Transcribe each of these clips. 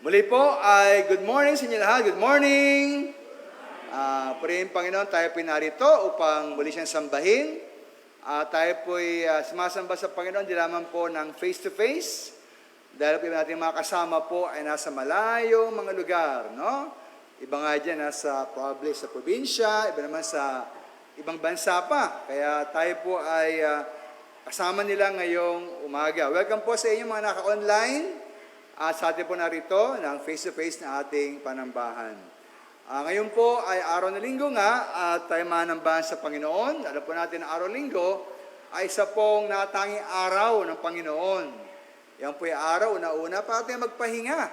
Muli po ay good morning sa inyo lahat. Good morning! Purihin Panginoon, tayo po narito upang muli siyang sambahin. Tayo po ay sumasamba sa Panginoon, di lamang po ng face-to-face. Dahil po natin mga kasama po ay nasa malayong mga lugar, no? Iba nga dyan, nasa probably sa probinsya, iba naman sa ibang bansa pa. Kaya tayo po ay kasama nila ngayong umaga. Welcome po sa inyo mga naka-online. At sa atin po narito ng face-to-face na ating panambahan. Ngayon po ay araw na linggo nga at tayo manambahan sa Panginoon. Alam po natin na araw linggo ay isa pong natanging araw ng Panginoon. Yan po yung araw, una-una, para tayo magpahinga.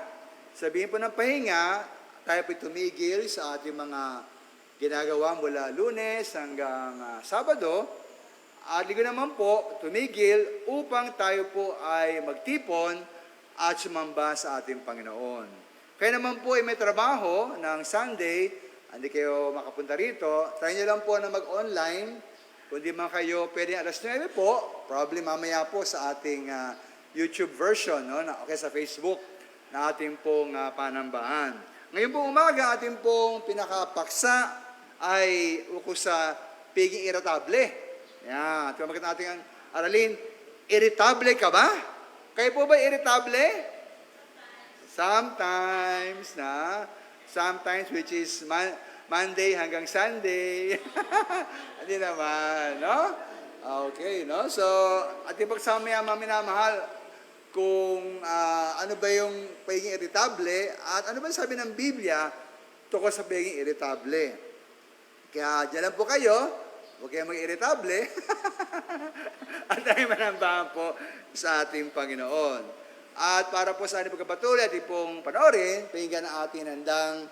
Sabihin po ng pahinga, tayo po tumigil sa ating mga ginagawa mula Lunes hanggang Sabado. At linggo naman po, tumigil upang tayo po ay magtipon at sumamba sa ating Panginoon. Kaya naman po ay may trabaho ng Sunday, hindi kayo makapunta rito, try nyo lang po na mag-online. Kung di man kayo pwede alas 9 po, probably mamaya po sa ating YouTube version, no? Okay, sa Facebook na ating pong panambahan. Ngayon po umaga, ating pong pinakapaksa ay ukos sa pagiging irritable. Yan, ito ang natin ang aralin, irritable ka ba? Kayo po ba irritable? Sometimes, sometimes, which is Monday hanggang Sunday. Hindi naman, no? Okay, no? So, ating pagsama mga minamahal, kung ano ba yung pagiging irritable, at ano ba sabi ng Biblia tungkol sa pagiging irritable. Kaya dyan lang po kayo, huwag kayong mag-irritable. At tayo manambahan po sa ating Panginoon. At para po sa ating pagkapatuloy, ating pong panoorin, pakinggan ang ating handang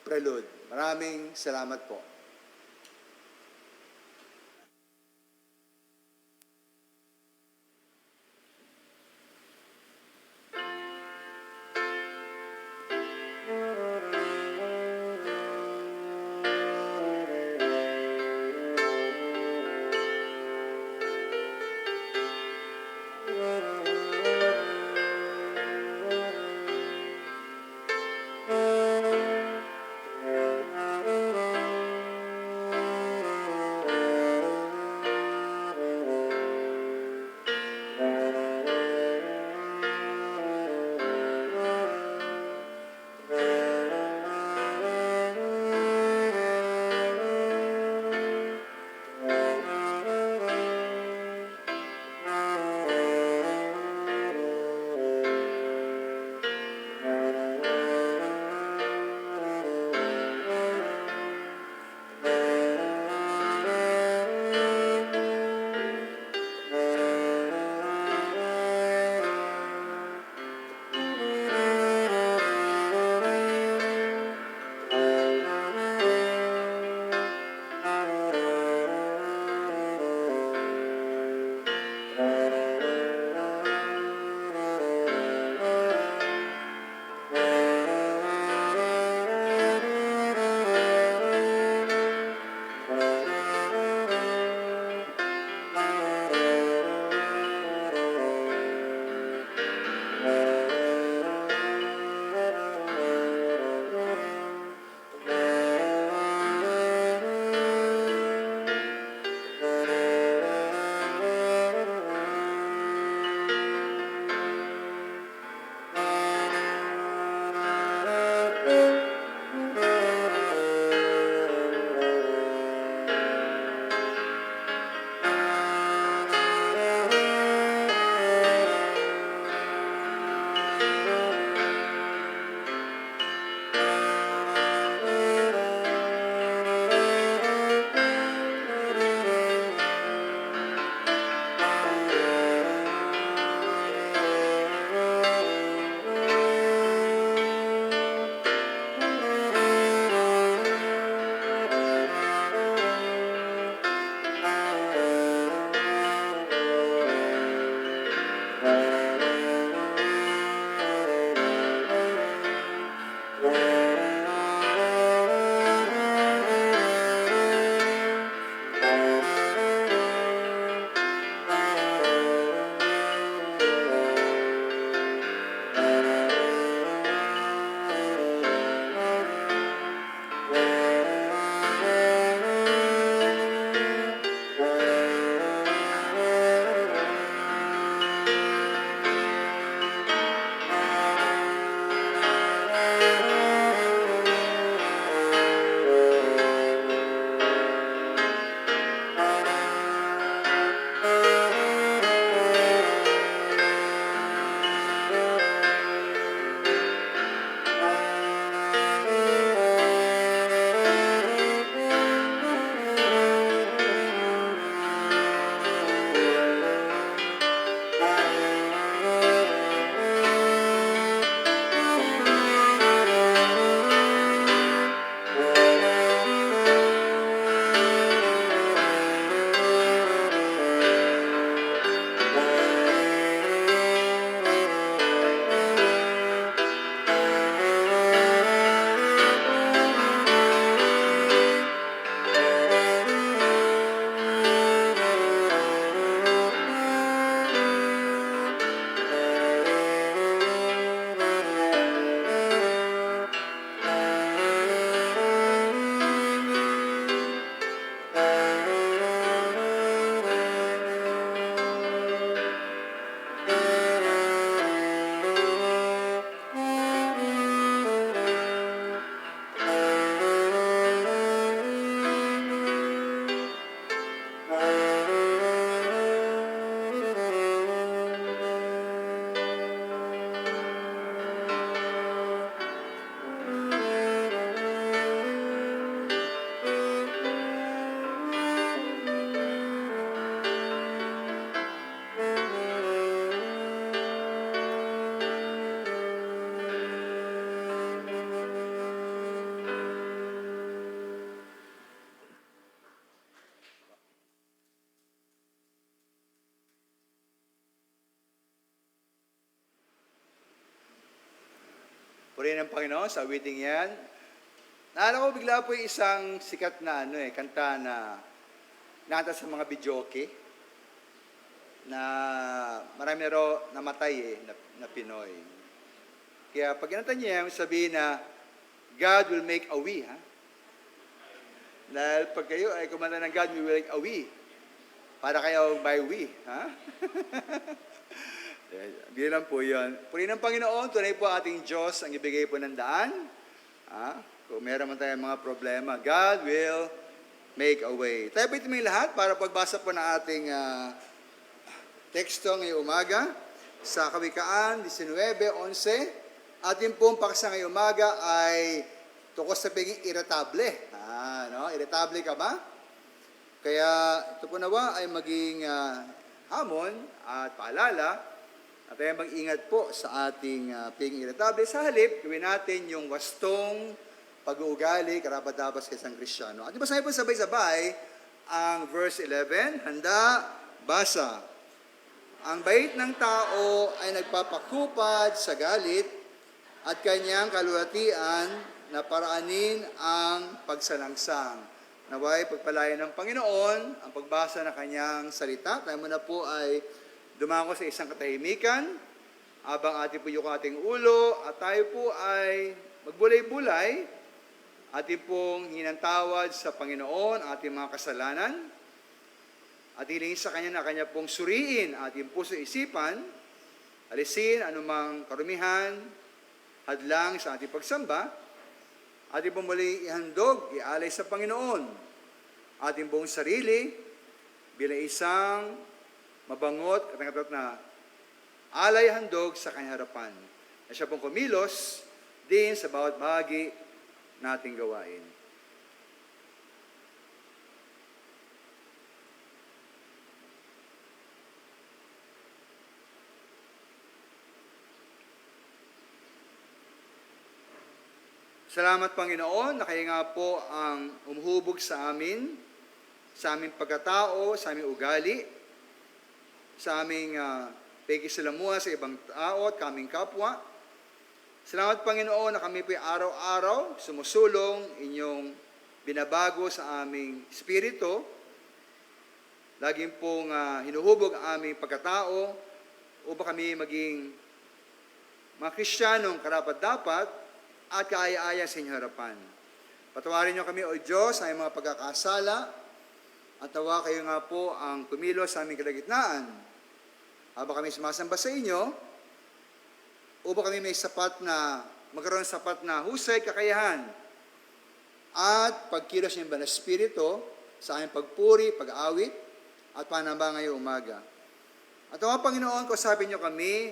prelude. Maraming salamat po. Purihin ng Panginoon sa awiting yan. Naalala ko bigla po yung isang sikat na kanta na nata sa mga videoke na marami raw namatay na Pinoy. Kaya pag kinanta niya, sabihin na God will make a way, ha? Dahil pag kayo ay kumanta ng God will make a way, para kayo by we, ha? Hindi lang po yun. Purihin ng Panginoon, tunay po ating Diyos ang ibigay po ng daan. Ha? Kung meron man tayong mga problema, God will make a way. Tayo po ito may lahat para pagbasa po ng ating teksto ngayong umaga sa Kawikaan 19:11. Ating pong paksa ngayong umaga ay tungkol sa pagiging irritable. Irritable ka ba? Kaya ito po nawa ay maging hamon at paalala at ay mag-ingat po sa ating pagiging irritable. Sa halip, gawin natin yung wastong pag-uugali, karapat-dapat sa isang Kristiyano. At basahin po sabay-sabay ang verse 11. Handa, basa. Ang bait ng tao ay nagpapakupad sa galit at kanyang kalulatian na paraanin ang pagsalangsang. Naway pagpalayan ng Panginoon ang pagbasa ng kanyang salita. Tayo muna po ay dumako sa isang katahimikan habang ating po yung ating ulo at tayo po ay magbulay-bulay ating pong hinantawad sa Panginoon ating mga kasalanan at hilingin sa Kanya na Kanya pong suriin ating puso isipan, alisin anumang karumihan, hadlang sa ating pagsamba, ating pong muli ihandog, ialay sa Panginoon, ating buong sarili bilang isang mabangot at nangatot na alay handog sa Kanyang harapan. Na siya pong kumilos din sa bawat bahagi nating gawain. Salamat Panginoon na kayo nga po ang umuhubog sa aming pagkatao, sa aming ugali, sa aming pagkisalamuha sa ibang tao at kaming kapwa. Salamat Panginoon na kami po araw-araw sumusulong inyong binabago sa aming espiritu. Laging pong hinuhubog ang aming pagkatao upang kami maging mga Kristiyanong karapat-dapat at kaaya-aya sa inyong harapan. Patawarin niyo kami, O Diyos, sa aming mga pagkakasala at tawa kayo nga po ang kumilos sa aming kalagitnaan. Habang kami sumasamba sa inyo, upang kami may magkaroon ng sapat na husay, kakayahan, at pagkilos ng Banal na Espiritu sa aming pagpuri, pag-awit, at panamba ngayong umaga. At ang Panginoon, kausapin niyo kami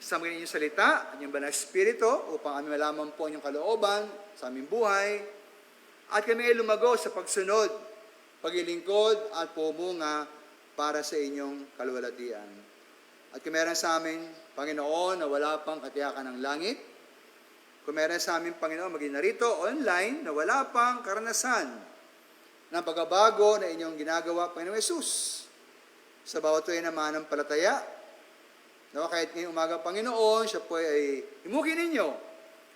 sa mga inyong salita at yung Banal na Espiritu upang kami malaman po inyong kalooban sa aming buhay, at kami ay lumago sa pagsunod, paglilingkod at pumunga para sa inyong kaluwalhatian. At kung meron sa amin, Panginoon, na wala pang katiyakan ng langit, kung meron sa amin, Panginoon, maging narito online, na wala pang karanasan ng pagbabago na inyong ginagawa, Panginoon Yesus, sa bawat tuwi naman ng palataya, na kahit ngayong umaga, Panginoon, siya po ay himukin ninyo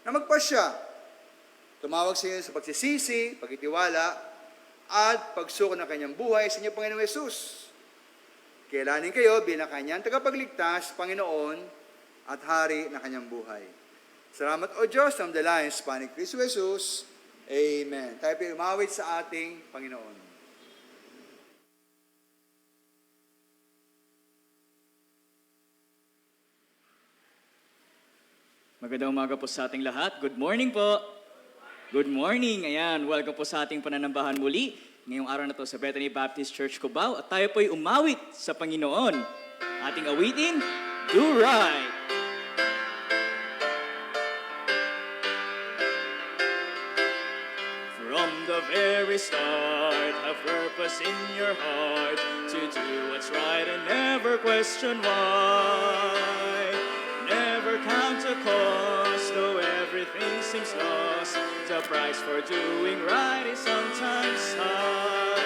na magpasya, tumawag sa inyo sa pagsisisi, pagtitiwala, at pagsuko ng kanyang buhay sa inyo, Panginoon Yesus. Kailanin kayo bilang kanyang tagapagligtas, Panginoon, at hari na kanyang buhay. Salamat, O Diyos, ng dalayan sa panig Kristo Jesus. Amen. Tayo po umawit sa ating Panginoon. Magandang umaga po sa ating lahat. Good morning po. Good morning. Ayan, welcome po sa ating pananambahan muli. Ngayong araw na to sa Bethany Baptist Church Cubao. At tayo po'y umawit sa Panginoon. Ating awitin, Do Right. From the very start, have purpose in your heart to do what's right and never question why. Never count the cost, though everything seems lost. The price for doing right is sometimes high.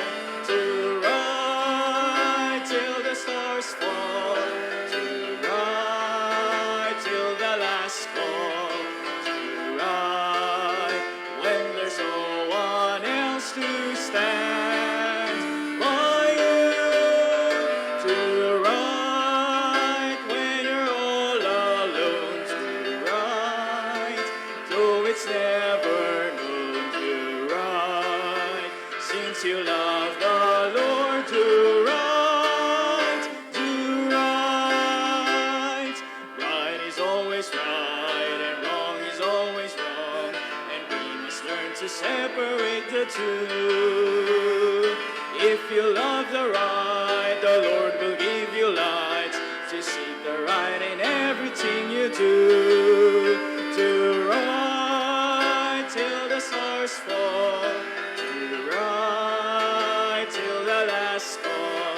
To ride till the stars fall, to ride till the last call, to never known to right. Since you love the Lord, do right, do right. Right is always right, and wrong is always wrong, and we must learn to separate the two. If you love the right, the Lord will give you light to seek the right in everything you do. Do right till the stars fall. Do right till the last call.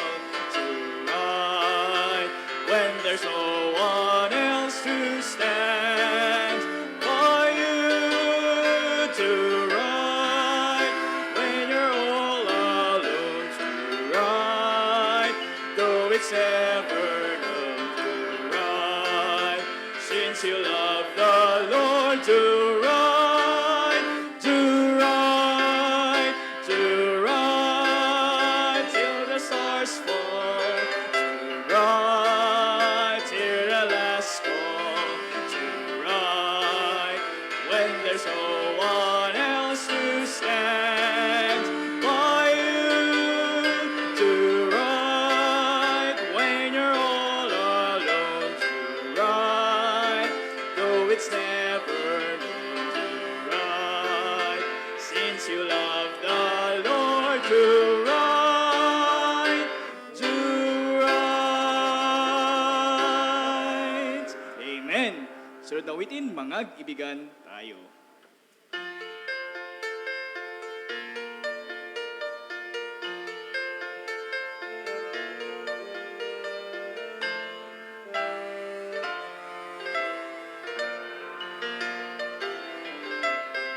Do right when there's no one else to stand by you. Do right when you're all alone. Do right though it's ever known to right. Since you love the Lord, do right, do right, do right till the stars fall. Do right till the last call. Do right when there's no one else to stand by you. Do right when you're all alone. Do right though it's never known to right. Since you love the Lord, do right, do right. Amen. Sunod na witin, mga ibigan tayo.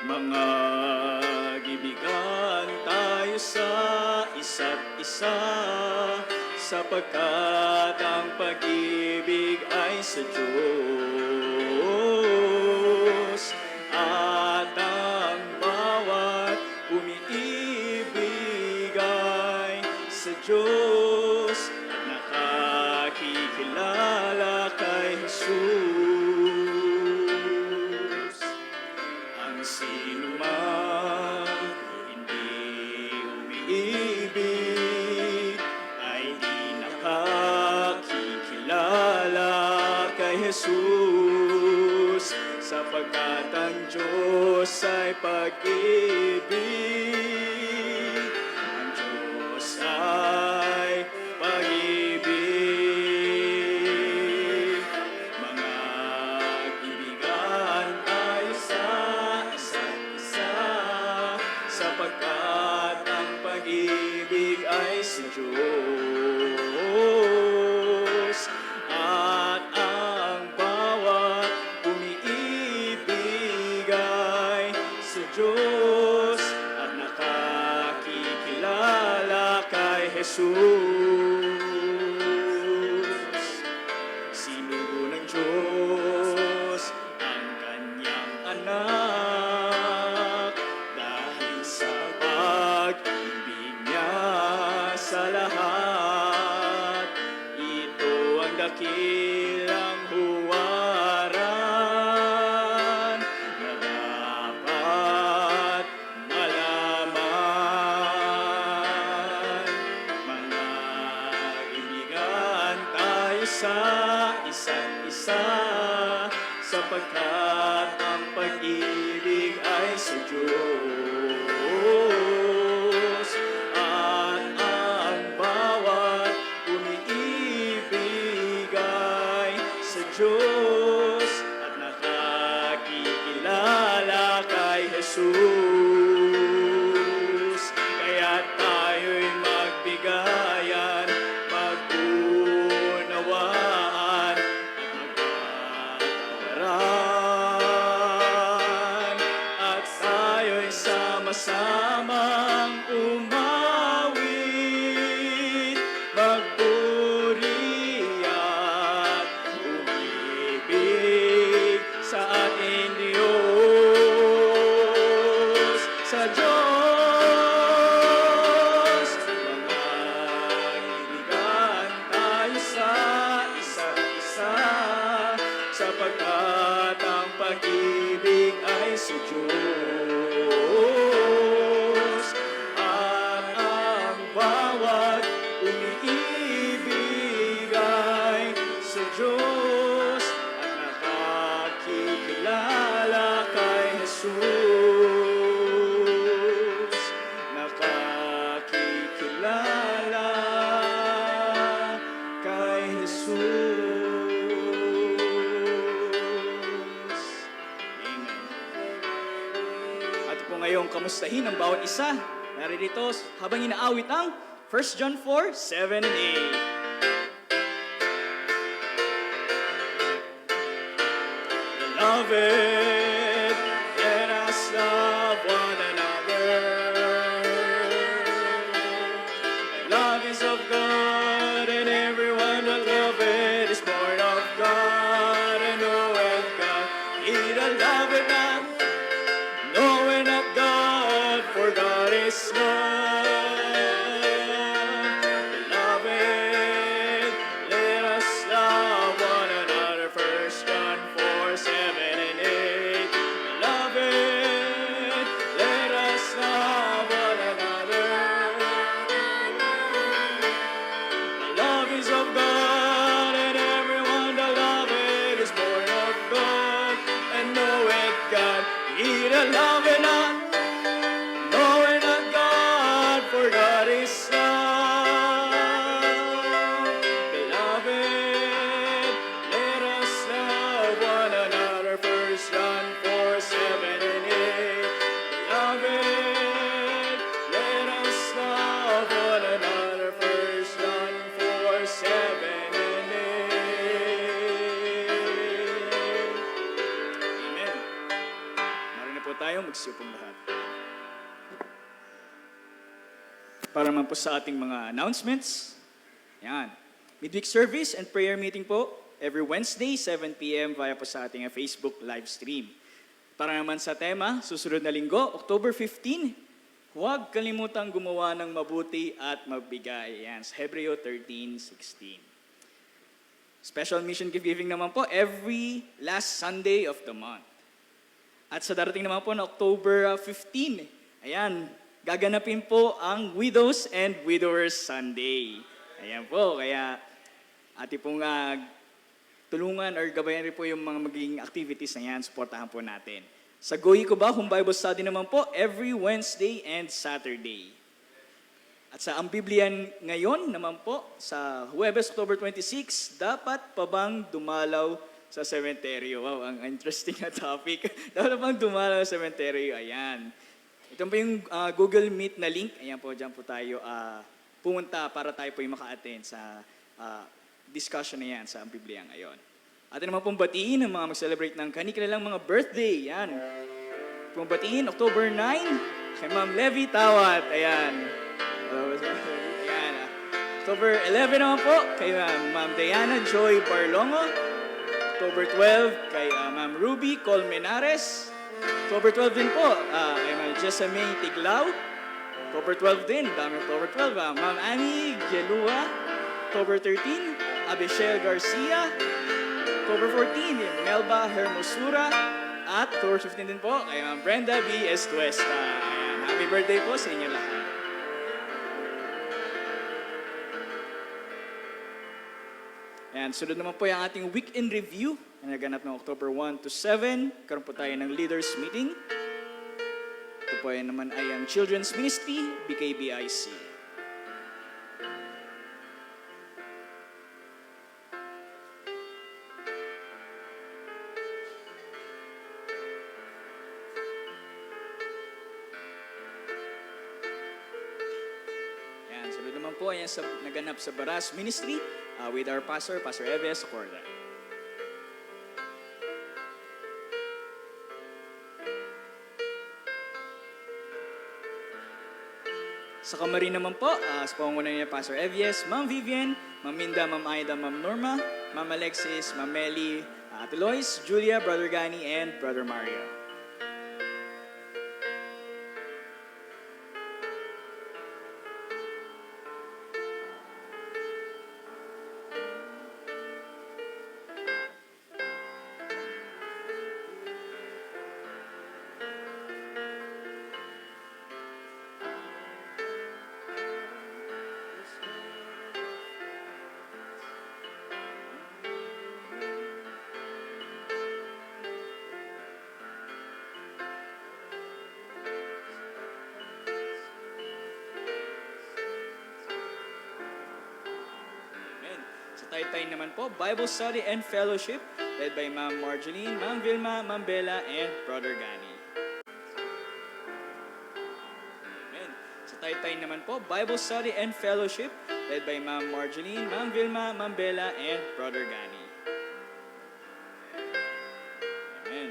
Mga gibigan tayo sa isa't isa, sapagkat ang pag-ibig ay sa Diyos. At ang bawat umiibig ay sa Diyos, at nakakikilala kay Jesus. Ang sino man hindi umiibig ay di nakakikilala kay Jesus, sapagkat ang Diyos ay pag-ibig. Ang Diyos ay pag-ibig. Mga kaibigan tayo sa isa't isa, sapagkat ang pag-ibig ay sa Diyos. At ang bawat umiibig ay sa Diyos, at nakakikilala kay Jesus. Sinugo ng Diyos ang kanyang anak dahil sa pag-ibig niya sa lahat. Ito ang dakilang huwaran na dapat malaman. Mga kaibigan tayo sa isa't isa, sapagkat ang pag-ibig ay sa Diyos. At ang bawat umiibig ay sa Diyos, at nakakikilala kay Jesus. Kaya tayo'y magbigayan, magunawaan, magpatawaran, at tayo'y sama-samang umawit, magpuri at umibig sa ating Diyos, sa Diyos. Mga kaibigan tayo sa isa't isa, sapagkat ang pag-ibig ay sa sa Diyos. At ang bawat umiibig ay sa Diyos at nakakikilala kay Jesus. Nakakikilala kay Jesus. Amen. At po ngayong kamustahin ang bawat isa. Naririto habang inaawit ang 1 John 4, 7 and 8. Beloved, let us love one another. Love is of God, and everyone that loveth is born of God, and knoweth God. He that loveth not, knoweth not God, for God is love. Beloved, let us love one another. 1 John 4, 7 and 8. Beloved, let us love one another. Love is of God, and everyone that loveth is born of God, and knoweth God. He that loveth not, knoweth not God, for God is love. Beloved, let us love one another. 1 John 4, 7 and 8. Beloved, let us love one another. 1 John 4, 7 and 8. Amen. Marin na po tayo, magsiyupong lahat. Para naman po sa ating mga announcements. Yan. Midweek service and prayer meeting po every Wednesday, 7 p.m. via po sa ating Facebook live stream. Para naman sa tema, susunod na linggo, October 15, huwag kalimutang gumawa ng mabuti at magbigay. Yan, sa Hebreo 13:16. Special mission giving naman po every last Sunday of the month. At sa darating naman po na October 15, ayan, gaganapin po ang Widows and Widowers Sunday. Ayan po, kaya ating pong tulungan or gabayan rin po yung mga magiging activities na yan, supportahan po natin. Sa Goy ko ba, Home Bible Study naman po, every Wednesday and Saturday. At sa Ang Biblia ngayon naman po, sa Huwebes, October 26, dapat pa bang dumalaw sa sementeryo? Wow, ang interesting na topic. Dapat pa bang dumalaw sa sementeryo? Ayan. Ito po yung Google Meet na link. Ayan po, dyan po tayo pumunta para tayo po yung maka-attend sa discussion na yan sa Ang Biblia ngayon. At naman pong batiin ang mga mag-celebrate ng kanilang mga birthday. Yan. Pong batiin, October 9, kay Ma'am Levy Tawat. Ayan. Ayan. October 11 naman po, kay Ma'am Diana Joy Barlongo. October 12, kay Ma'am Ruby Colmenares. October 12 din po, kay Ma'am Jessamine Tiglao. October 12 din, dami October 12. Ma'am Annie Gelua. October 13, Abishel Garcia. October 14, Melba Hermosura. At October 15 din po, kay Ma'am Brenda B. Estuesta. Ayan, happy birthday po sa inyo lahat. Ayan, sunod naman po yung ating weekend review na naganap ng October 1 to 7. Karoon po tayo ng leaders meeting. Ito po naman ay ang Children's Ministry, BKBIC. Ayan, sunod naman po ay naganap sa Baras Ministry with our pastor, Pastor Eves Corda. Sa kamarin naman po, sa pangunan niya Pastor Evies, Ma'am Vivian, Ma'am Minda, Ma'am Aida, Ma'am Norma, Ma'am Alexis, Ma'am Meli, Ate Lois, Julia, Brother Gani, and Brother Mario. Taytay naman po, Bible Study and Fellowship, led by Ma'am Marjeline, Ma'am Vilma, Ma'am Bella, and Brother Gani. Amen. Sa Taytay naman po, Bible Study and Fellowship, led by Ma'am Marjeline, Ma'am Vilma, Ma'am Bella, and Brother Gani. Amen.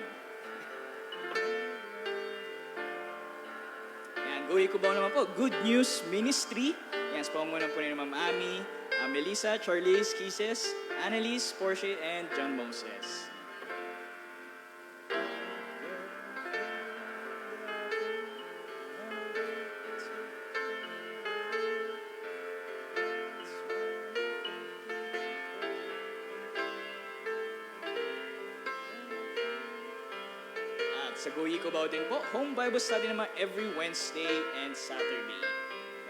Ayan, Guhi Cubao naman po, Good News Ministry. Ayan, sa pamunan po ni Ma'am Ami, Melissa, Charlize, Kisses, Annalise, Portia, and John Moses. At sa Guhi Cubao din po, home Bible study naman every Wednesday and Saturday.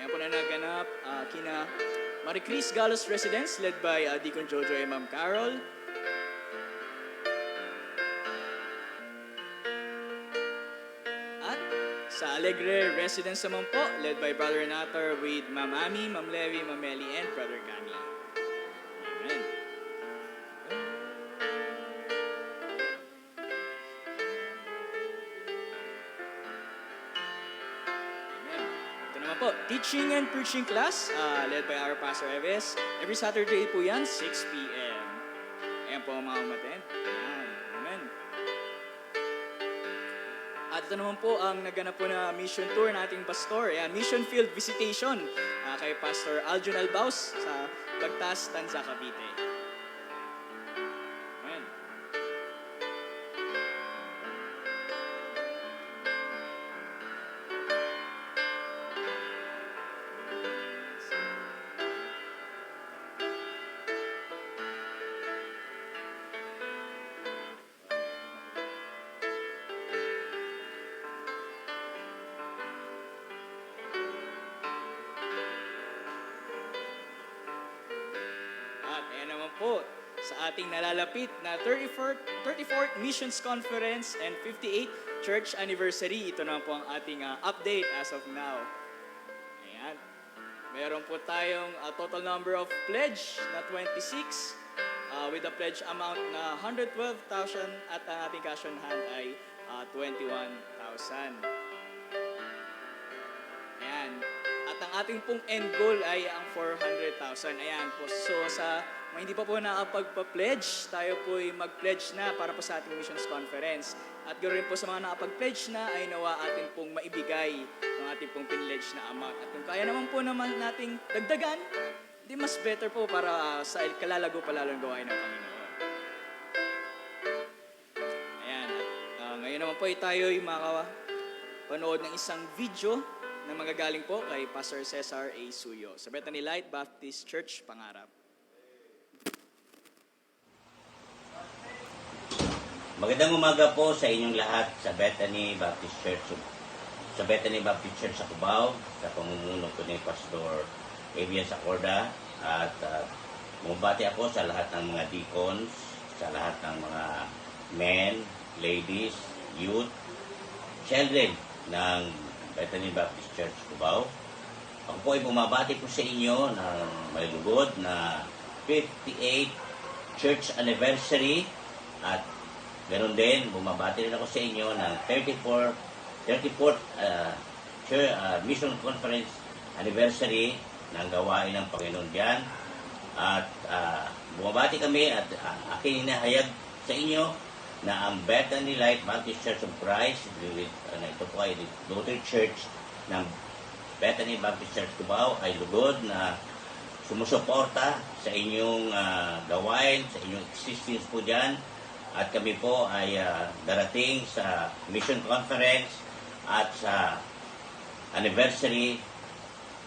Ayan po na naganap kina Marie Chris Galos Residence, led by Deacon Jojo and Ma'am Carol. At sa Alegre Residence naman po, led by Brother Natar with Ma'am Ami, Ma'am Levi, Ma'am Meli, and Brother Gani. Amen. Po, teaching and preaching class, led by our Pastor Eves. Every Saturday po yan, 6 p.m. Ayan po mga umaten. Ayan. Amen. At ito naman po ang naganap po na mission tour na ating pastor. Ayan, mission field visitation kay Pastor Aljon Albaus sa Bagtas, Tanza, Cavite. Amen. Po sa ating nalalapit na 34th Missions Conference and 58th Church Anniversary. Ito na po ang ating update as of now. Ayan. Meron po tayong total number of pledge na 26 with a pledge amount na 112,000 at ang ating cash on hand ay 21,000. Ayan. At ang ating pong end goal ay ang 400,000. Ayan po. So sa hindi pa po nakapagpa-pledge, tayo po ay mag-pledge na para po sa ating missions conference. At ganoon po sa mga nakapag-pledge na ay nawa atin pong maibigay ng ating pong pinledge na amount. At kung kaya naman po naman nating dagdagan, di mas better po para sa kalalago pa lalong gawain ng Panginoon. Ayan. At ngayon naman po ay tayo ay makapanood ng isang video na magagaling po kay Pastor Cesar A. Suyo sa Bethany Light Baptist Church, Pangarap. Magandang umaga po sa inyong lahat sa Bethany Baptist Church. Sa Bethany Baptist Church sa Cubao, sa pamumuno ko ni Pastor Avian Sacorda. At bumabati ako sa lahat ng mga deacons, sa lahat ng mga men, ladies, youth, children ng Bethany Baptist Church Cubao. Ako po ay bumabati po sa inyo ng may lugod na 58th Church Anniversary at ganoon din, bumabati rin ako sa inyo ng 34th Mission Conference Anniversary ng gawain ng Panginoon diyan. At bumabati kami at aking inahayag sa inyo na ang Bethany Light Baptist Church of Christ, ito po ay daughter church ng Bethany Baptist Church Cubao, ay lugod na sumusuporta sa inyong gawain, sa inyong existence po diyan. At kami po ay darating sa Mission Conference at sa anniversary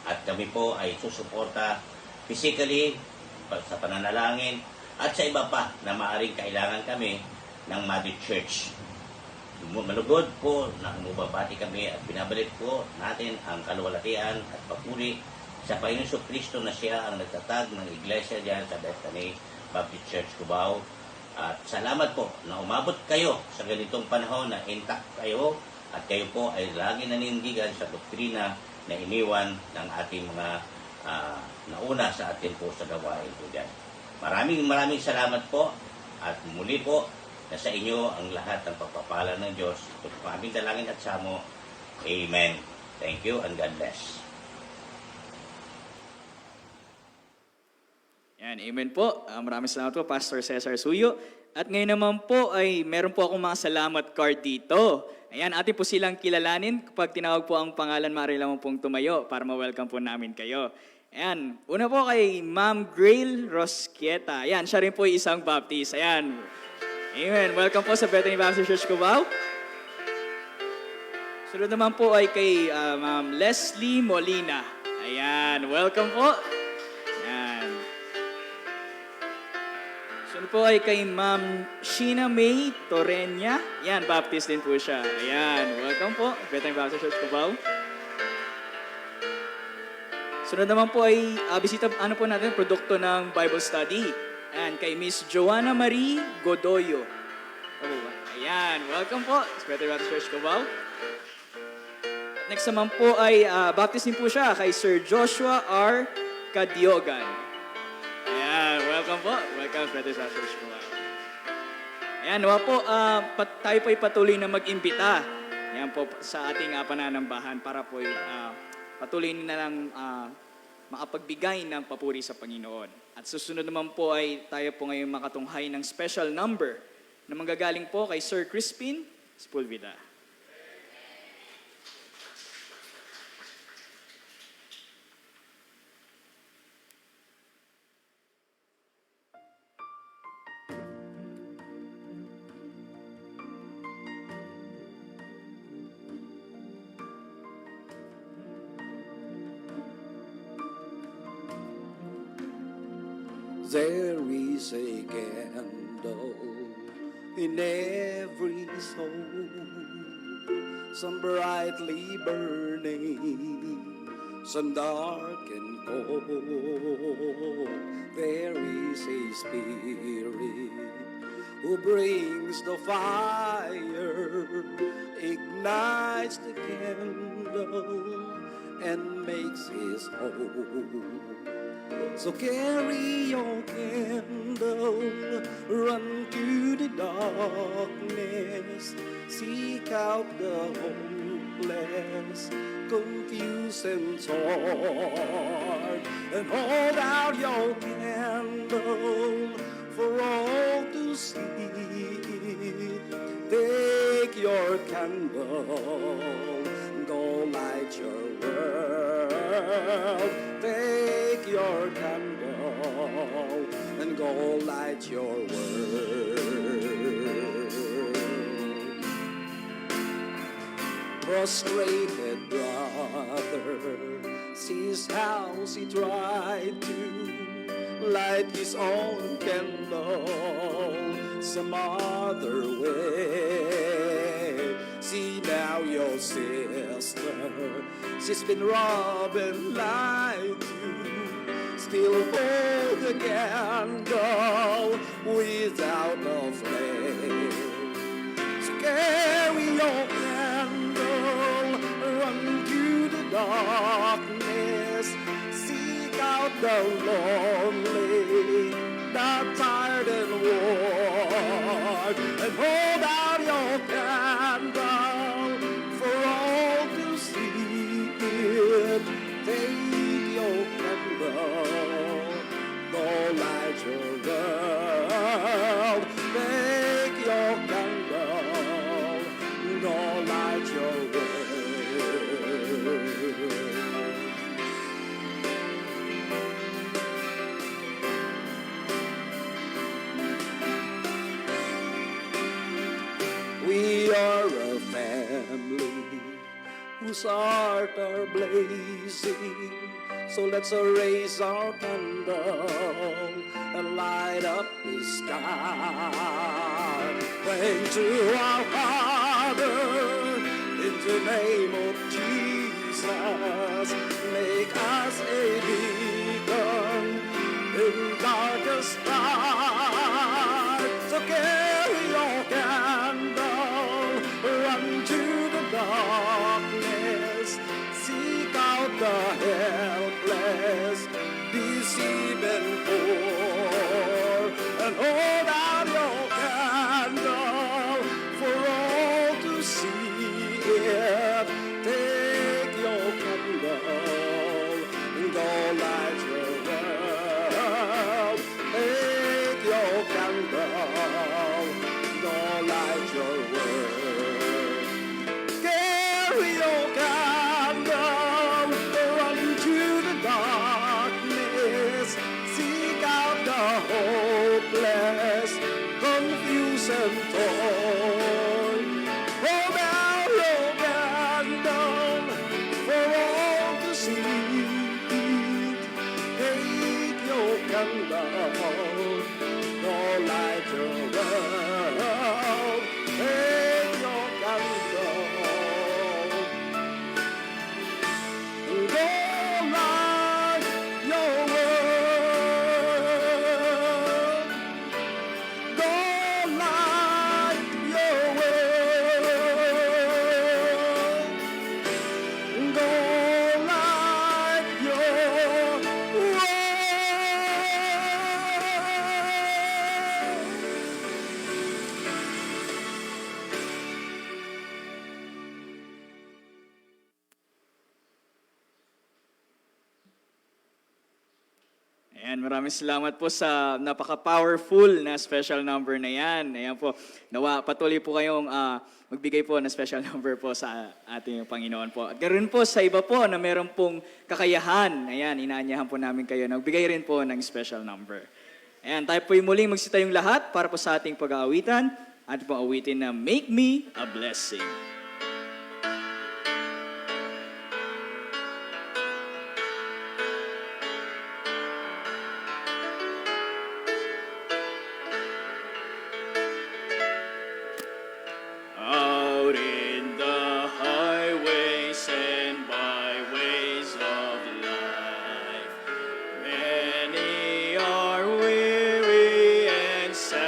at kami po ay susuporta physically sa pananalangin at sa iba pa na maaring kailangan kami ng Mother Church. Malugod po na umubabati kami at binabalik po natin ang kaluwalhatian at papuri sa Panginoon Kristo na siya ang nagtatag ng iglesia diyan sa Bethany Baptist Church Cubao. At salamat po na umabot kayo sa ganitong panahon na intact kayo at kayo po ay lagi nanindigan sa doktrina na iniwan ng ating mga nauna sa atin po sa gawain po dyan. Maraming salamat po at muli po na sa inyo ang lahat ng pagpapala ng Diyos. Ito po aming dalangin at samo. Amen. Thank you and God bless. Yan, amen po. Maraming salamat po, Pastor Cesar Suyo. At ngayon naman po ay meron po akong mga salamat card dito. Ayan, atin po silang kilalanin. Kapag tinawag po ang pangalan, maaari lamang pong tumayo para ma-welcome po namin kayo. Ayan, una po kay Ma'am Grail Rosquieta. Ayan, siya rin po isang Baptist. Ayan, amen. Welcome po sa Bethany Baptist Church Cubao. Sunod naman po ay kay Ma'am Leslie Molina. Ayan, welcome po. Ayan. Sunod po ay kay Ma'am Sheena May Torreña. Ayan, Baptist din po siya. Ayan, welcome po. Bethany Baptist Church Cubao. Sunod naman po ay bisita po natin, produkto ng Bible Study. Ayan, kay Miss Joanna Marie Godoyo. Ayan, welcome po sa Bethany Baptist Church Cubao. Next naman po ay Baptist din po siya kay Sir Joshua R. Cadiogan. Ayan, welcome po. Welcome sa Bethany Baptist Church Cubao. Ayan, nawa po, tayo po ay patuloy na mag-imbita. Ayan po sa ating pananambahan para po patuloy na lang makapagbigay ng papuri sa Panginoon. At susunod naman po ay tayo po ngayon makatunghay ng special number na manggagaling po kay Sir Crispin Spulvida. There is a candle in every soul, some brightly burning, some dark and cold. There is a spirit who brings the fire, ignites the candle, and makes his home. So carry your candle, run to the darkness, seek out the hopeless, confused and torn, and hold out your candle for all to see. Take your candle, go light your world. Take your candle and go light your world. Frustrated brother sees how he tried to light his own candle some other way. See now your sister, she's been robbed and lied to, still hold the candle without a flame. So carry your candle, run to the darkness, seek out the lonely, the tired and worn, and hold out your candle for all to see it. Take your candle, go light your world. Take your candle, go light your world. We are a family whose heart are blazing. So let's raise our candle and light up the sky. Praying to our Father in the name of Jesus. Make us a beacon in darkest night. So carry your candle, run to the darkness, seek out the helpless, deceived and poor. and hold out your candle for all to see it. Take your candle and go light your world. Take your candle, go light your world. Carry your candle, run into the darkness. Seek out the hopeless, confused and torn. Hold out your candle for all to see. Take your candle, go light your world. Take your candle, go light your world. Go light your world. Go light your world. Ayan, maraming salamat po sa napaka-powerful na special number na yan. Ayan po, nawa patuloy po kayong magbigay po ng special number po sa ating Panginoon po. At ganoon po sa iba po na meron pong kakayahan. Ayan, inaanyahan po namin kayo na magbigay rin po ng special number. Ayan, tayo po yung muling magsitayong lahat para po sa ating pag-aawitan. Ating pong awitin na Make Me a Blessing. Out in the highways and byways of life, many are weary and sad.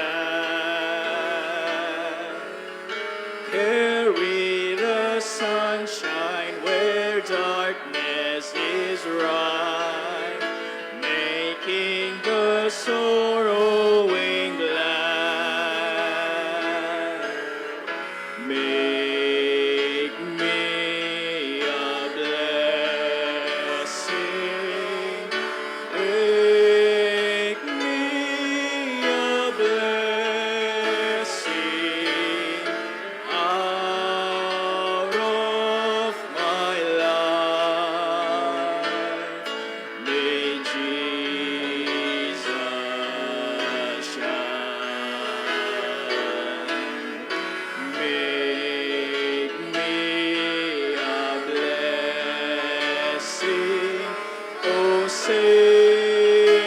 Carry the sunshine where darkness is rife, making the sorrowing glad. Make me a blessing. Make me a blessing out of my life. May Jesus shine. Make me a blessing, oh Savior,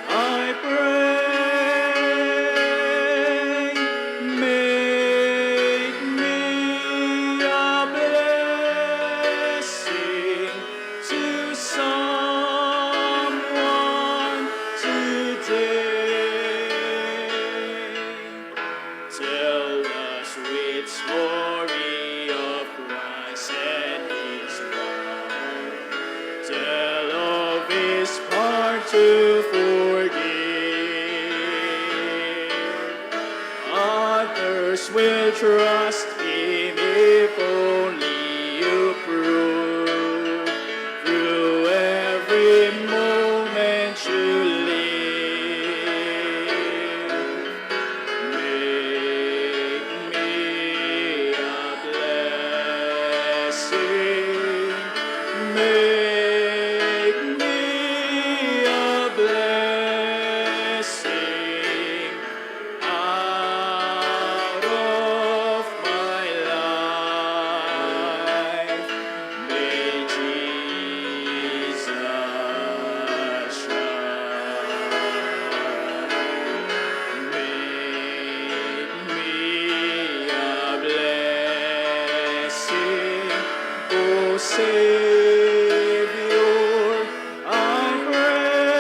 I pray. Make me a blessing to someone today. Tell the sweet story of Christ and His love. Tell of His power to forgive. Others will trust Him if only you prove through every moment you live. Make me a blessing. Make me a blessing out of my life. May Jesus shine. Make me a blessing, oh Savior, I pray.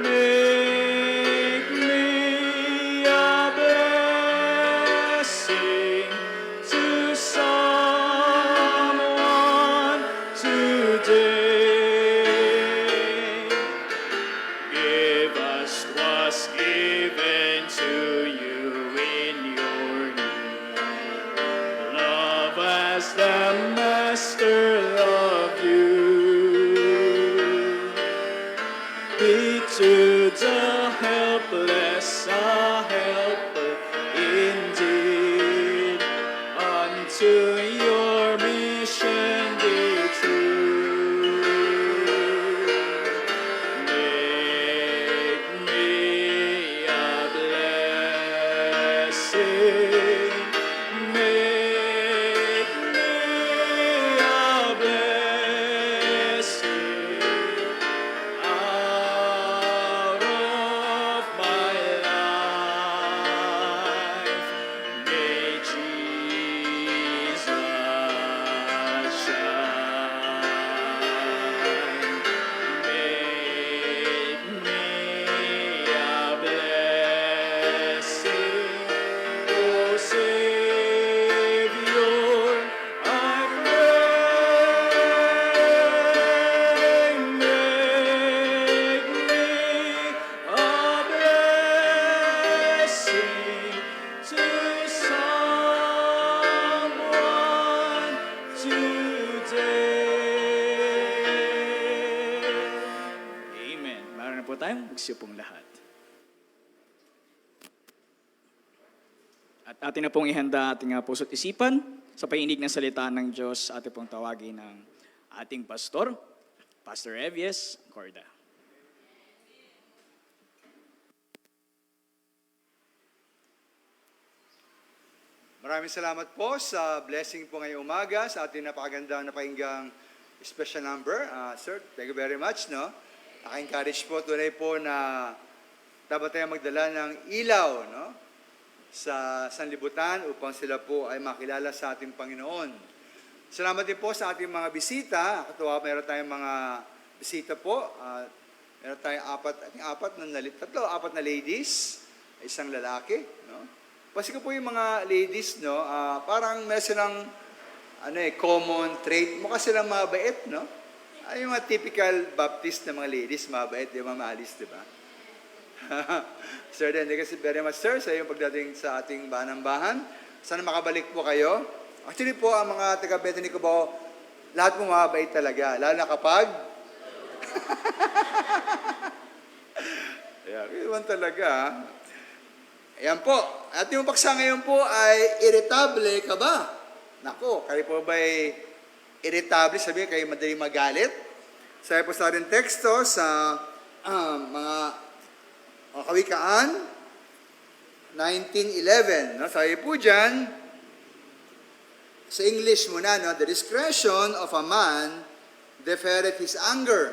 Make me a blessing to someone today. Master, love you. Be to the helpless a helper indeed. Unto your mission be true. Make me a blessing. Make me a blessing out of my life. May Jesus shine. Make me a blessing, oh Savior, I pray. Make me a blessing to someone today. Amen. Meron na po tayong magsiyupong lahat. At atin na pong ihanda ating puso't isipan sa painig ng salita ng Diyos. Atin pong tawagin ng ating pastor, Pastor Evies Corda. Maraming salamat po sa blessing po ngayong umaga sa ating napakagandang napakinggang special number. Sir, thank you very much. No? Naka-encourage po tunay po na dapat tayo magdala ng ilaw, no? Sa sanlibutan upang sila po ay makilala sa ating Panginoon. Salamat din po sa ating mga bisita. Katuwa, meron tayong mga bisita po. Meron tayong apat na ladies, isang lalaki. No? Kasi ko po yung mga ladies, no, parang meron silang common trait. Mukha silang mabait, no? Ay, yung mga typical Baptist na mga ladies, mabait, di ba, maalis, di ba? Sir, thank you very much, sir, sa iyong pagdating sa ating bahan. Sana makabalik po kayo. Actually po, ang mga taga-Bethany Cubao, lahat po mabait talaga. Lalo na kapag... Iwan talaga. Ayan po. At yung paksa ngayon po ay irritable ka ba? Nako, kayo po ba'y irritable? Sabihin, kayo madaling magalit? Sabi po sa ating teksto sa mga Kawikaan 19:11. No? Sabi po dyan, sa English muna, no? The discretion of a man deferreth his anger,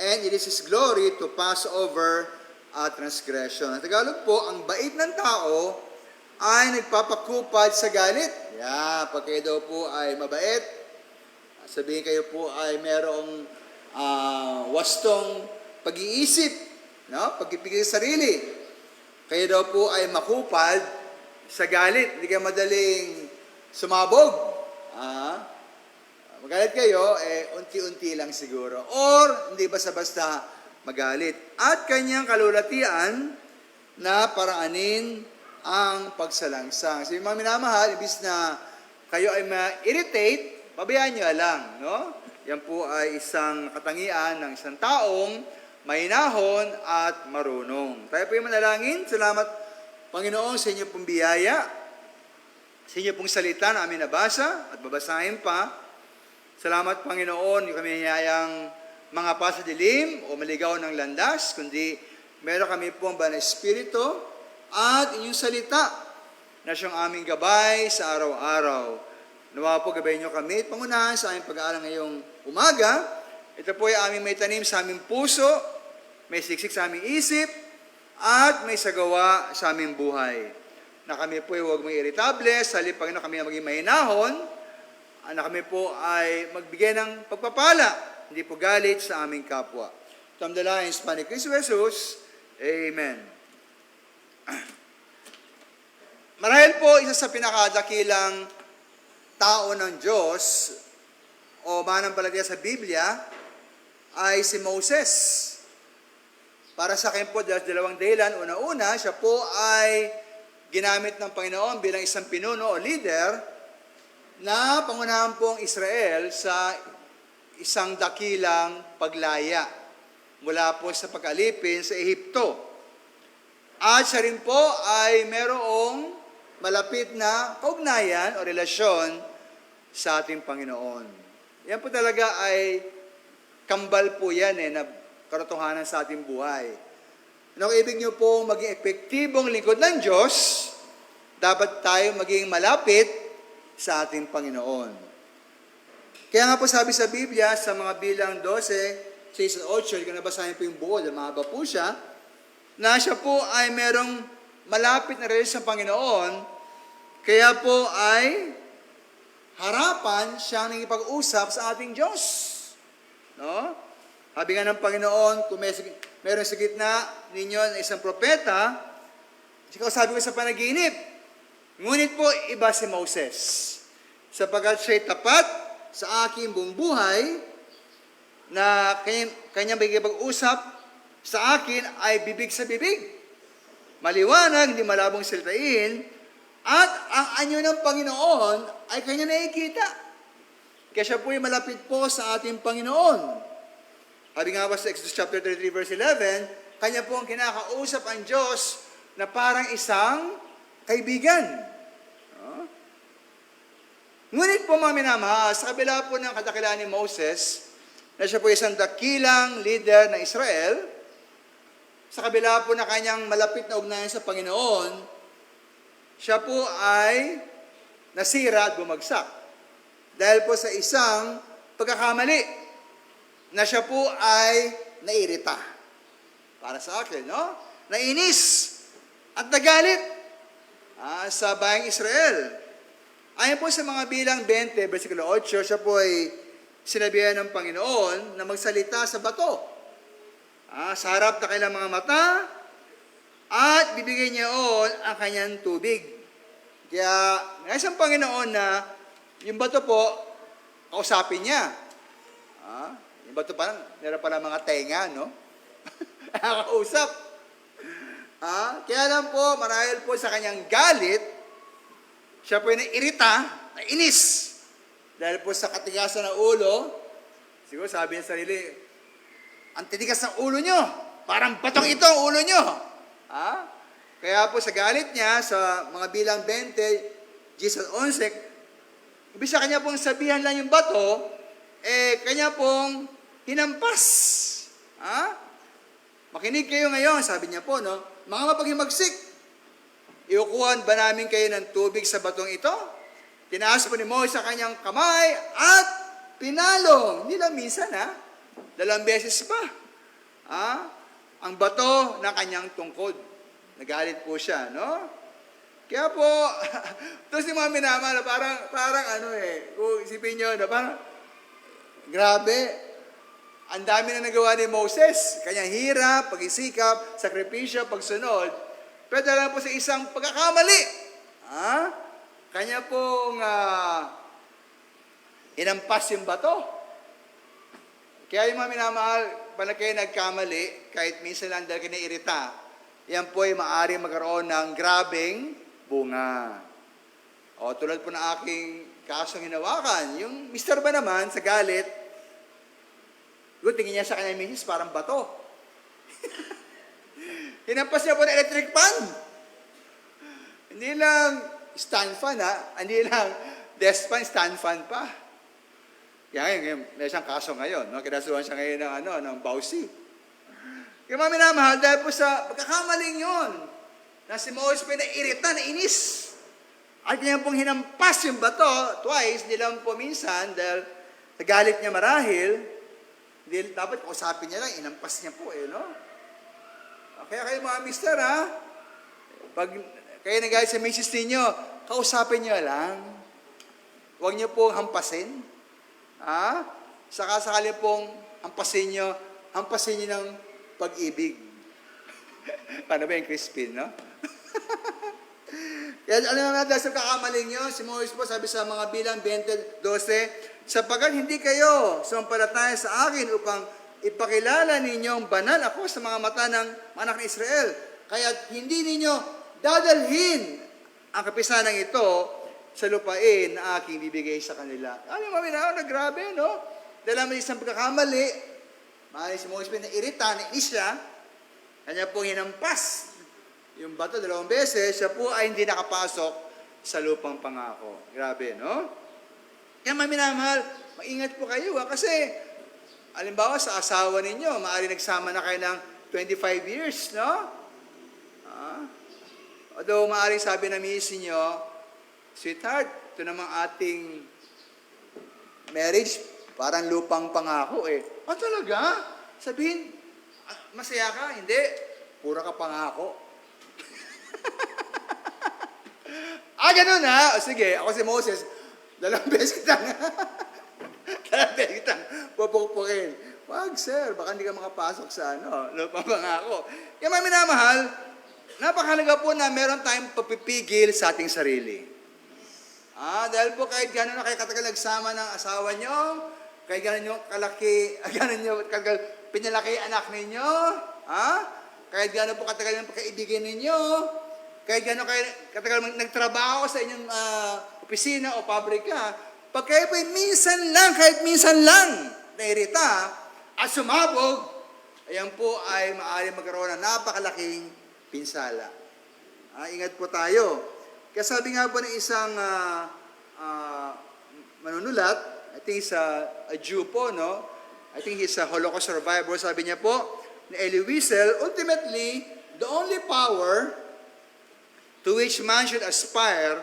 and it is his glory to pass over a transgression. Sa Tagalog po, ang bait ng tao ay nagpapakupad sa galit. Pag kayo daw po ay mabait, sabihin kayo po ay merong wastong pag-iisip, no? Pagpipigil sa sarili. Kayo daw po ay makupad sa galit. Hindi kayo madaling sumabog. Magalit kayo, unti-unti lang siguro. Or, hindi basta-basta magalit. At kanyang kalulatian na paraanin ang pagsalangsang. So, yung mga minamahal, ibis na kayo ay ma-irritate, pabayaan nyo lang, no? Yan po ay isang katangian ng isang taong mahinahon at marunong. Tayo po yung manalangin. Salamat, Panginoon, sa inyo pong biyaya, sa inyo pong salita na amin nabasa at babasahin pa. Salamat, Panginoon, yung kami hiyayang mga pasadilim o maligaw ng landas, kundi meron kami pong banal na Espiritu at inyong salita na siyang aming gabay sa araw-araw. Nawa po gabayin niyo kami, pangunahan sa aming pag-aaral ngayong umaga. Ito po ay aming may tanim sa aming puso, may siksik sa aming isip, at may sagawa sa aming buhay. Na kami po ay huwag may irritable, sa halip Panginoon kami na maging mahinahon, na kami po ay magbigay ng pagpapala, hindi po galit sa aming kapwa. Tamdalain sa Panginoon Kristo Jesus. Amen. Marahil po, isa sa pinakadakilang tao ng Diyos o mananampalataya sa Biblia ay si Moses. Para sa akin po, dalawang dahilan. Una-una, siya po ay ginamit ng Panginoon bilang isang pinuno o leader na pangunahan po ang Israel sa isang dakilang paglaya mula po sa pag-alipin sa Ehipto. At siya rin po ay merong malapit na kaugnayan o relasyon sa ating Panginoon. Yan po talaga ay kambal po yan na katotohanan sa ating buhay. Ano ibig nyo pong maging epektibong lingkod ng Diyos, dapat tayo maging malapit sa ating Panginoon. Kaya nga po sabi sa Biblia, sa mga bilang 12, 6 at 8, kung nabasahin po yung buo, mahaba po siya, na siya po ay merong malapit na relasyon sa Panginoon, kaya po ay harapan siyang nangipag-usap sa ating Diyos. No? Sabi nga ng Panginoon, kung meron sa gitna ninyo na isang propeta, sabi ko sa panaginip, ngunit po iba si Moses, sapagkat siya'y tapat sa aking buong buhay, na kanyang makikipag-usap sa akin ay bibig sa bibig. Maliwanag, hindi malabong salitain, at ang anyo ng Panginoon ay kanya nakikita. Kaya siya po ay malapit po sa ating Panginoon. Sabi nga ba sa Exodus chapter 33 verse 11, kanya po ang kinakausap ang Diyos na parang isang kaibigan. Ngunit po mga minamahal, sa kabila po ng kadakilaan ni Moses, na siya po isang dakilang leader ng Israel, sa kabila po na kanyang malapit na ugnayan sa Panginoon, siya po ay nasira at bumagsak. Dahil po sa isang pagkakamali, na siya po ay nairita. Para sa akin, no? Nainis at nagalit sa bayang Israel. Ayon po sa mga bilang 20, versikulo 8, siya po ay sinabihan ng Panginoon na magsalita sa bato. Sa harap na kailang mga mata, at bibigyan niya ang kanyang tubig. Kaya, nais ang Panginoon na yung bato po, kausapin niya. Yung bato parang, meron pala mga tenga, no? Nakakausap. Kaya lang po, marahil po sa kanyang galit, siya po ay nairita, nainis. Dahil po sa katigasan ng ulo, siguro sabi niya sa sarili, ang titigas ng ulo nyo, parang batong ito ang ulo nyo. Kaya po sa galit niya, sa mga bilang 20, Jesus 11, ibig sa kanya pong sabihan lang yung bato, kanya pong hinampas. Makinig kayo ngayon, sabi niya po, no? Mga mapaghimagsik, iukuhan ba namin kayo ng tubig sa batong ito? Tinaas po ni Moses sa kanyang kamay at pinalong. Hindi lang minsan, 2 beses pa. Ang bato ng kanyang tungkod. Nagalit po siya, no? Kaya po, tapos yung mga minamahal, parang kung isipin nyo, parang, grabe, ang dami na nagawa ni Moses. Kanyang hirap, pag-isikap, sakripisyo, pagsunod. Pero dahil po sa isang pagkakamali, kanya pong inampas yung bato. Kaya yung mga minamahal, pala kayo nagkamali, kahit minsan lang dahil kinairita, yan po ay maaari magkaroon ng grabing bunga. Tulad po ng aking kasong hinawakan, yung mister ba naman sa galit, tingin niya sa kanya misis, parang bato. Hinampas niya po ng electric fan. Hindi lang stand fan, hindi lang desk fan, stand fan pa. Kaya ngayon, may siyang kaso ngayon, no? Kinasuhan siya ngayon ng bawsi. Kaya mga minamahal, dahil po sa pagkakamaling yun, na si Moses po nairita, nainis. At niya pong hinampas yung bato, twice, hindi lang po minsan, dahil nagalit niya marahil, dapat kausapin niya lang, inampas niya po, no? Kaya kayo mga mister, pag kayo nagalit sa misis ninyo, kausapin niyo lang. Huwag niyo pong hampasin. Saka sakali pong hampasin niyo ng pag-ibig. Paano ba yung Crispin, no? Kaya alam na dahil sa kakamaling nyo, si Moses po sabi sa mga bilang 20:12, sapagkat hindi kayo sumampalataya sa akin upang ipakilala ninyong banal ako sa mga mata ng anak ng Israel. Kaya hindi ninyo dadalhin ang kapisanan ito, sa lupain na aking bibigay sa kanila. Ano yung mga na grabe, no? Dahil naman isang pagkakamali, maaaring si Moses na irita, nainis siya, kanya po hinampas yung bato 2 beses, siya po ay hindi nakapasok sa lupang pangako. Grabe, no? Kaya maminamahal, maingat po kayo, kasi, alimbawa sa asawa ninyo, maaaring nagsama na kayo ng 25 years, no? Although maaaring sabi na misis niyo, sweetheart, ito namang ating marriage, parang lupang pangako eh. Talaga? Sabihin, masaya ka? Hindi. Pura ka pangako. Ganun ha? Sige, ako si Moses, 2 beses kitang, 2 beses kitang pupukpukin. Wag sir, baka hindi ka makapasok sa lupang pangako. Kaya minamahal, napakahalaga po na meron tayong papipigil sa ating sarili. Dahil po kahit gano'n na kayo katagal nagsama ng asawa nyo, kahit gano'n nyo kalaki, gano'n nyo pinalaki anak ninyo, kahit gano'n po katagal ng pagkaibigan ninyo, kahit gano'n kayo katagal nagtrabaho sa inyong opisina o pabrika, pag kayo po minsan lang, kahit minsan lang, nairita at sumabog, ayan po ay maaaring magkaroon ng napakalaking pinsala. Ingat po tayo. Kaya sabi nga po ng isang manunulat, I think a Jew po, no? I think he's a Holocaust survivor. Sabi niya po, na Elie Wiesel, ultimately, the only power to which man should aspire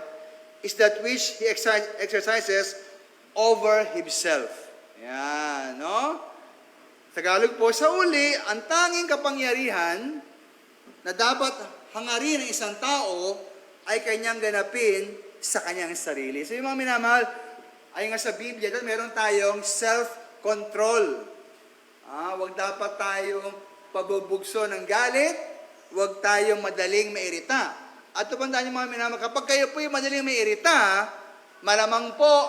is that which he exercises over himself. Yan, no? Tagalog po, sa uli, ang tanging kapangyarihan na dapat hangarin ng isang tao ay kanyang ganapin sa kanyang sarili. So yung mga minamahal, ay nga sa Biblia, doon meron tayong self-control. Huwag dapat tayong pabubugso ng galit, huwag tayong madaling mairita. At tupandaan yung mga minamahal, kapag kayo po yung madaling mairita, malamang po,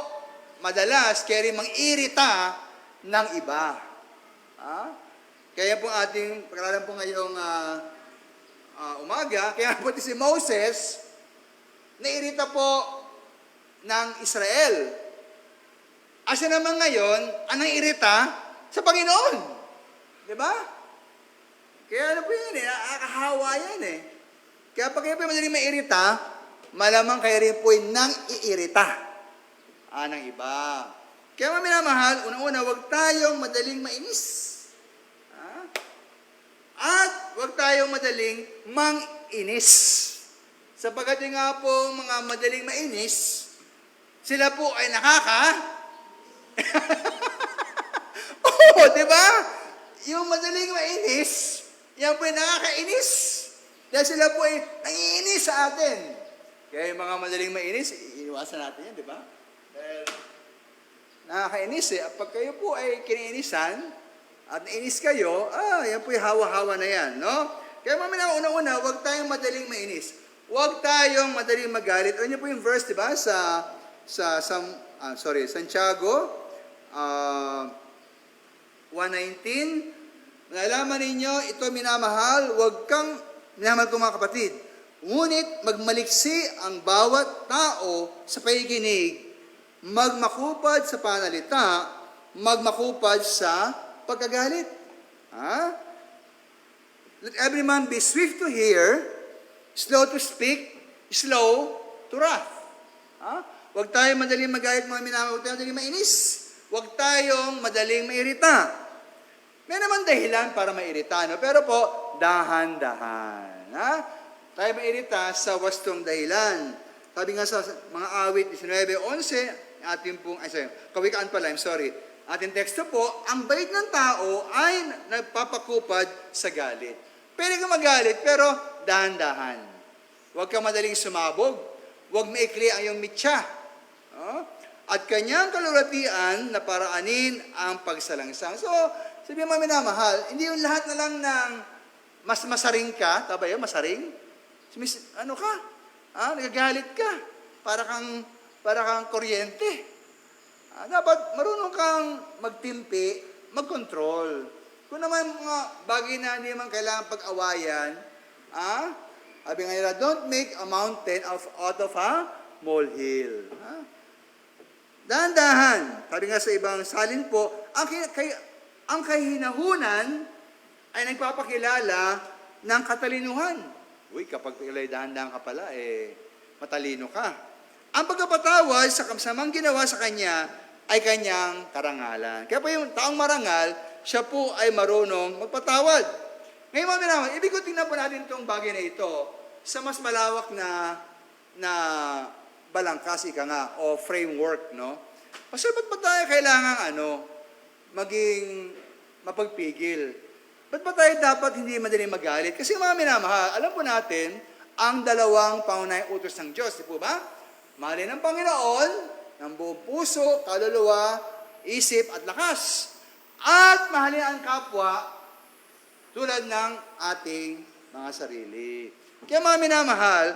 madalas, kayo rin mang-irita ng iba. Kaya po ating pag-aralan po ngayong umaga, kaya po si Moses, nairita po ng Israel. Asa naman ngayon, anong irita sa Panginoon? Diba? Kaya ano po yan nakakahawa yan Kaya pag kayo po madaling mairita, malamang kayo rin po nang iirita ng iba. Kaya minamahal, una-una, huwag tayong madaling mainis. At huwag tayong madaling mang-inis. Sapagkat nga po mga madaling mainis, sila po ay Oo, di ba? Yung madaling mainis, yan po ay nakakainis. Dahil sila po ay nangiinis sa atin. Kaya yung mga madaling mainis, iiwasan natin yan, di ba? Dahil nakakainis Pag kayo po ay kiniinisan, at nainis kayo, yan po yung hawa-hawa na yan, no? Kaya mamaya una-una, huwag tayong madaling mainis. Huwag tayong madaling magalit. Ano po yung verse, di ba? Santiago 1:19. Nalaman ninyo, ito minamahal, huwag kang, minamahal ko mga kapatid, ngunit magmaliksi ang bawat tao sa pakikinig, magmakupad sa panalita, magmakupad sa pagkagalit. Let every man be swift to hear, slow to speak, slow to wrath. Huwag tayong madaling magalit mga minamahal, huwag tayong madaling mainis. Huwag tayong madaling mairita. May naman dahilan para mairita, no? Pero po, dahan-dahan. Tayo mairita sa wastong dahilan. Sabi nga sa mga awit 19:11, ating pong, kawikaan pala, ating teksto po, ang bait ng tao ay nagpapakupad sa galit. Pwede ka magalit, pero dahan-dahan. Huwag ka madaling sumabog. Huwag maikli ang iyong mitya. At kanyang kalulatian na paraanin ang pagsalangsang. So, sabi mo minamahal, hindi yung lahat na lang ng mas masaring ka, tama yun, masaring? Ano ka? Nagagalit ka. Para kang kuryente. Dapat marunong kang magtimpi, mag-control. Kung naman mga bagay na hindi man kailangan pag-awayan, sabi nga nila, don't make a mountain out of a molehill. Ha? Dahan-dahan. Sabi nga sa ibang salin po, ang kahinahunan ay nagpapakilala ng katalinuhan. Uy, kapag dahan-dahan ka pala, matalino ka. Ang pagkapatawad sa kasamang ginawa sa kanya ay kanyang karangalan. Kaya po yung taong marangal, siya po ay marunong magpatawad. Ngayon mga minamahal, ibig ko tingnan po natin itong bagay na ito sa mas malawak na balangkas, ika nga, o framework, no? Kasi ba't ba tayo kailangan, maging mapagpigil? Ba't ba tayo dapat hindi madaling magalit? Kasi mga minamahal, alam po natin, ang dalawang pangunahing utos ng Diyos, di po ba? Mahalin ang Panginoon ng buong puso, kaluluwa, isip at lakas. At mahalin ang kapwa tulad ng ating mga sarili. Kaya mga minamahal,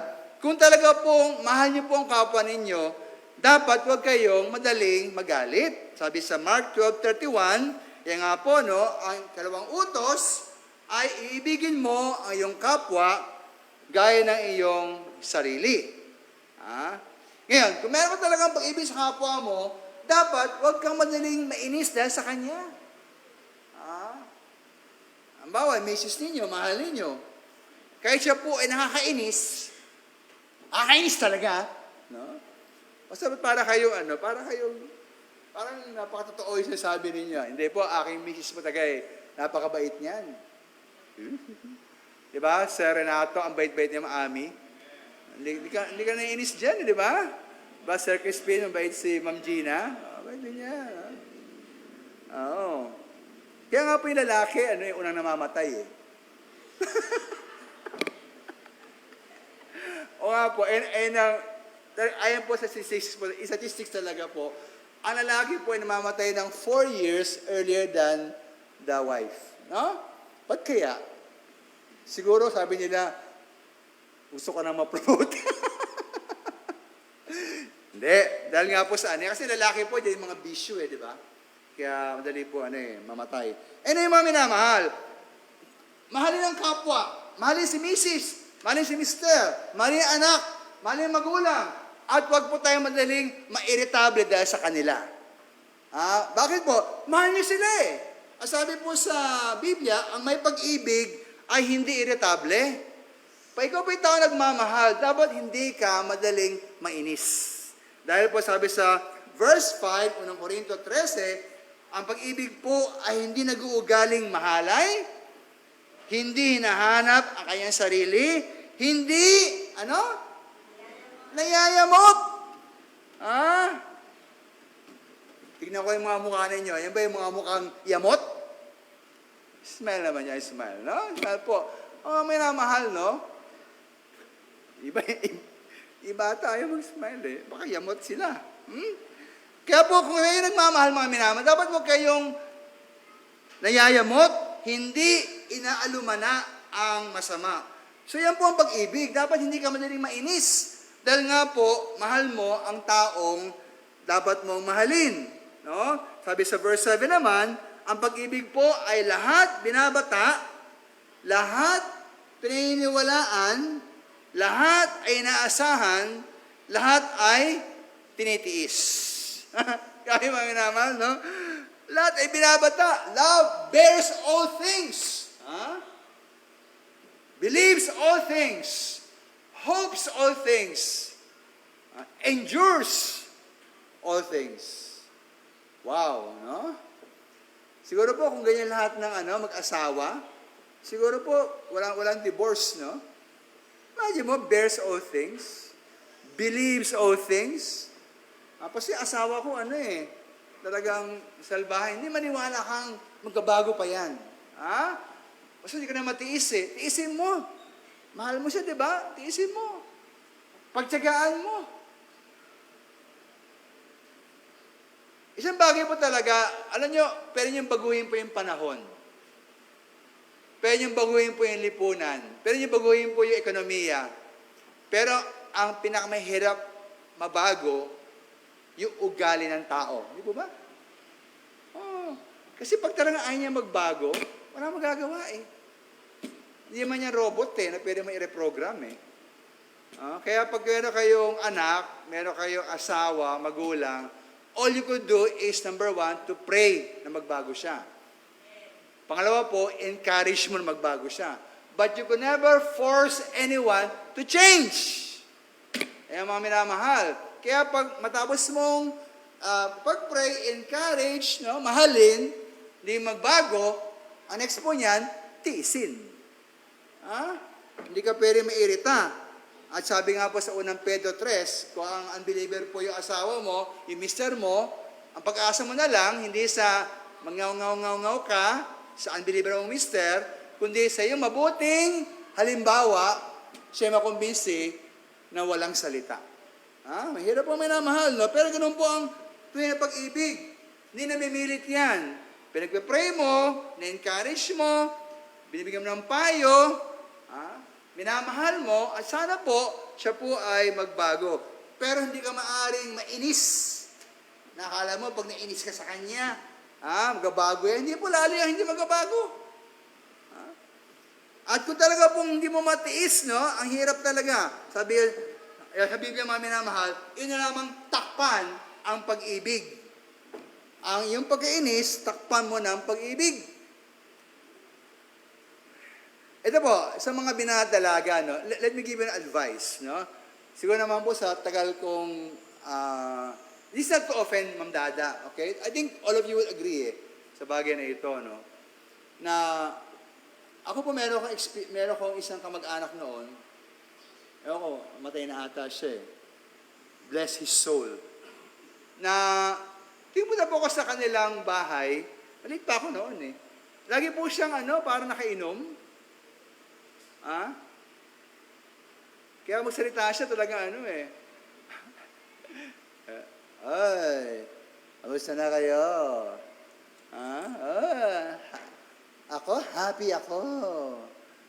kung talaga pong mahal niyo po ang kapwa ninyo, dapat huwag kayong madaling magalit. Sabi sa Mark 12:31, yan nga po, ang kalawang utos ay iibigin mo ang iyong kapwa gaya ng iyong sarili. Ngayon, kung meron ka talagang pag-ibig sa kapwa mo, dapat huwag kang madaling mainis dahil sa kanya. Ang bawa, misis ninyo, mahal ninyo. Kahit siya po ay nakakainis talaga, no? Basta para kayong, parang napakatotoo yung sinasabi ninyo. Hindi po, aking misis po tagay, napakabait niyan. Di ba? Sir Renato, ang bait-bait niya maami. Hindi ka naiinis dyan, di ba? Ba, Sir Crispin, ang bait si Ma'am Gina. Bait din niya. Oo. Kaya nga po yung lalaki, yung unang namamatay eh. O nga po, ayan po sa statistics talaga po, ang lalaki po ay namamatay ng 4 years earlier than the wife. No? Ba't kaya? Siguro sabi nila, gusto ko nang ma-promote. Hindi. Dahil nga po sa kasi lalaki po, yung mga bisyo di ba? Kaya madali po, mamatay. Yung mga minamahal, mahalin ang kapwa, mahalin si misis, mahalin si mister, mahalin ang anak, mahalin ang magulang, at huwag po tayong madaling ma-irritable dahil sa kanila. Bakit po? Mahal niyo sila eh. Sabi po sa Biblia, ang may pag-ibig ay hindi irritable. Pag ikaw po yung tao nagmamahal, dapat hindi ka madaling mainis. Dahil po sabi sa verse 5, unang Korinto 13, ang pag-ibig po ay hindi nag-uugaling mahalay, hindi hinahanap ang kanyang sarili, hindi, nayayamot. Tignan ko yung mga mukha ninyo. Yan ba yung mga mukhang yamot? Smile naman niya, smile, no? Smile po. May namahal, no? Iba tayo mag-smile eh. Baka yamot sila. Kaya po, kung kayo nagmamahal mga minamahal, dapat huwag kayong nayayamot, hindi inaalumana ang masama. So yan po ang pag-ibig. Dapat hindi ka madaling mainis. Dahil nga po, mahal mo ang taong dapat mong mahalin. No? Sabi sa verse 7 naman, ang pag-ibig po ay lahat binabata, lahat pininiwalaan, lahat ay naasahan, lahat ay tinitiis. Kaya mga minamahal, no? Lahat ay binabata. Love bears all things. Believes all things. Hopes all things. Endures all things. Wow, no? Siguro po kung ganyan lahat ng mag-asawa, siguro po walang divorce, no? Imagine mo, bears all things, believes all things. Kasi asawa ko talagang salbahe. Hindi maniwala kang magkabago pa yan. Kasi hindi ka na matiis eh. Tiisin mo. Mahal mo siya, di ba? Tiisin mo. Pagtsagaan mo. Isang bagay po talaga, alam nyo, pwede nyo baguhin po yung panahon. Pwede nyo baguhin po yung lipunan. Pwede nyo baguhin po yung ekonomiya. Pero ang pinakamahirap mabago, yung ugali ng tao. Di po ba? Kasi pag talagang ayaw niya magbago, wala magagawa eh. Hindi man niya robot na pwede mo i-reprogram eh. Kaya pag meron kayong anak, meron kayong asawa, magulang, all you could do is, number one, to pray na magbago siya. Pangalawa po, encourage mo na magbago siya. But you could never force anyone to change. Kaya mga minamahal. Kaya pag matapos mong pag-pray, encourage, no, mahalin, hindi magbago, ang next po niyan, tiisin. Hindi ka pwede mairita. At sabi nga po sa unang Pedro 3, kung ang unbeliever po yung asawa mo, yung mister mo, ang pag-asa mo na lang, hindi sa mangaw-ngaw-ngaw ka, sa unbeliever mong mister, kundi sa iyong mabuting halimbawa, siya makumbinsi na walang salita. Mahirap po minamahal, no? Pero ganun po ang tunay na pag-ibig. Hindi namimilit yan. Pinagpe-pray mo, na-encourage mo, binibigyan mo ng payo, minamahal mo, at sana po, siya po ay magbago. Pero hindi ka maaring mainis. Nakala mo, pag nainis ka sa kanya, magabago yan. Hindi po lalo yan, hindi magabago. At kung talaga pong hindi mo matiis, no, ang hirap talaga. Sabi sa Biblia, mga minamahal, yun na lamang takpan ang pag-ibig. Ang yung pagkainis, takpan mo ng pag-ibig. Ito po, sa mga binadalaga, no, let me give you an advice. No? Siguro naman po sa tagal kong, this is not to offend Ma'am Dada, okay? I think all of you will agree sa bagay na ito, no? Na ako po meron kong isang kamag-anak noon, ewan ko, matay na ata siya eh. Bless his soul. Na, tingin po ako sa kanilang bahay, maliit pa ako noon eh. Lagi po siyang parang nakainom. Kaya magsalita siya talaga Ay, kamusta na kayo? Ako, happy ako.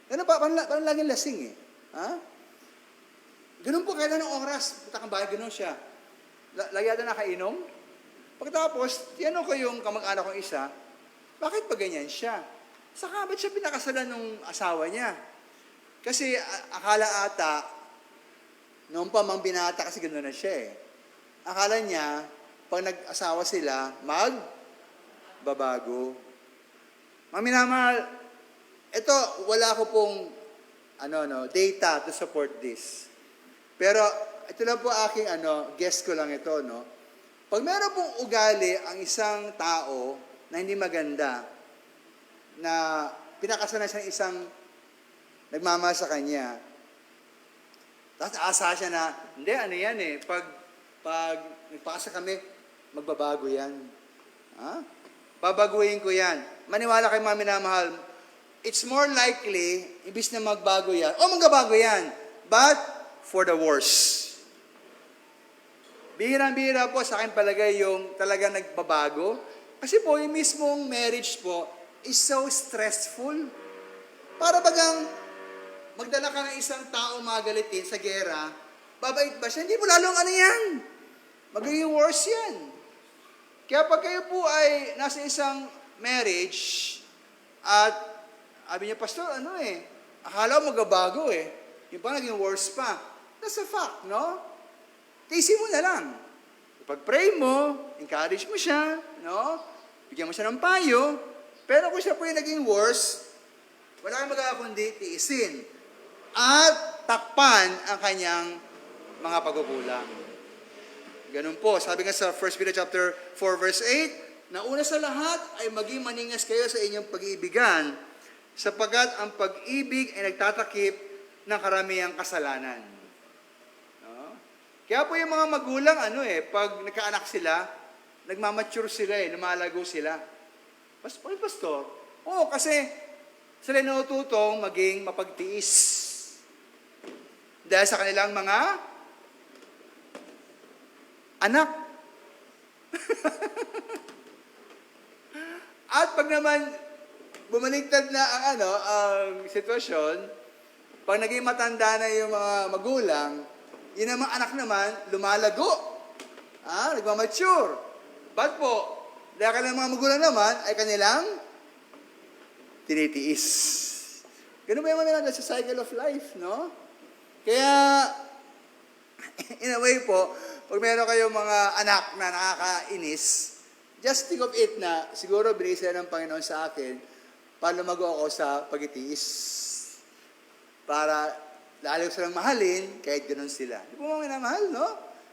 Ganun pa, parang laging lasing eh. Ganun po, kailan ng oras, punta kang bahay, ganun siya. Lagi ata nakainom. Pagkatapos, tinanong ko yung kamag-anak kong isa, bakit pa ganyan siya? Saka ba't siya pinakasalan ng asawa niya? Kasi akala ata, noong pa mang binata kasi gano'n na siya eh. Akala niya, pag nag-asawa sila, magbabago. Mga minamahal, ito, wala ko pong data to support this. Pero ito lang po aking guess ko lang ito, no? Pag meron pong ugali ang isang tao na hindi maganda, na pinakasalan siya ng isang nagmamahal sa kanya. Tapos asa siya na, hindi, yan eh. Pag nagpakasa kami, magbabago yan. Babaguhin ko yan. Maniwala kayo mga minamahal, it's more likely, ibis na magbago yan, magbabago yan. But, for the worse. Bihirang-bihira po sa akin palagay yung talaga nagbabago. Kasi po, yung mismong marriage po is so stressful. Para bagang magdala ka ng isang tao magalitin sa gera, babait ba siya? Hindi mo lalong yan. Magiging worse yan. Kaya pag kayo po ay nasa isang marriage, at sabi niya, Pastor, akala mo magbabago eh. Yung pa naging worse pa. That's a fact, no? Tiisin mo na lang. Pag-pray mo, encourage mo siya, no? Bigyan mo siya ng payo, pero kung siya po yung naging worse, wala kang magagawa kundi tiisin. At takpan ang kanyang mga pagkukulang. Ganun po. Sabi nga sa 1 Peter chapter 4 verse 8, na una sa lahat ay maging maningas kayo sa inyong pag-iibigan, sapagkat ang pag-ibig ay nagtatakip ng karamihang kasalanan. No? Kaya po yung mga magulang, pag nagkaanak sila, nagmamature sila lumalago sila. Pastor, kasi sila natututong maging mapagtiis. Dahil sa kanilang mga anak. At pag naman bumaligtad na ang sitwasyon, pag naging matanda na yung mga magulang, yun ang mga anak naman, lumalago. Nagmamature. Ba't po? Dahil kanilang mga magulang naman ay kanilang tinitiis. Ganun ba yung mga sa cycle of life, no? Kaya, In a way po, pag meron kayong mga anak na nakakainis, just think of it na siguro binigay sila ng Panginoon sa akin para lumago ako sa pagitiis. Para lalo silang mahalin kahit ganun sila. Di po mga minamahal, no?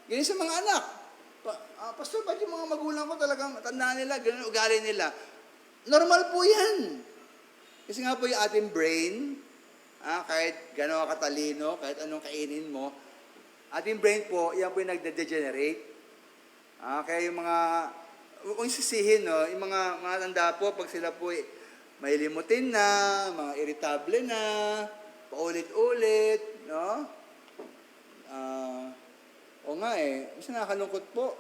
Ganyan sa mga anak. Pastor, ba't yung mga magulang ko talagang tandaan nila, ganun ugali nila? Normal po yan. Kasi nga po yung ating brain, kahit gano'n katalino, kahit anong kainin mo, ating brain po, yan po yung nagde-degenerate. Kaya yung mga, kung sisihin, no, yung mga tanda po, pag sila po may limutin na, mga irritable na, paulit-ulit, no? O nga minsan nakakalungkot po.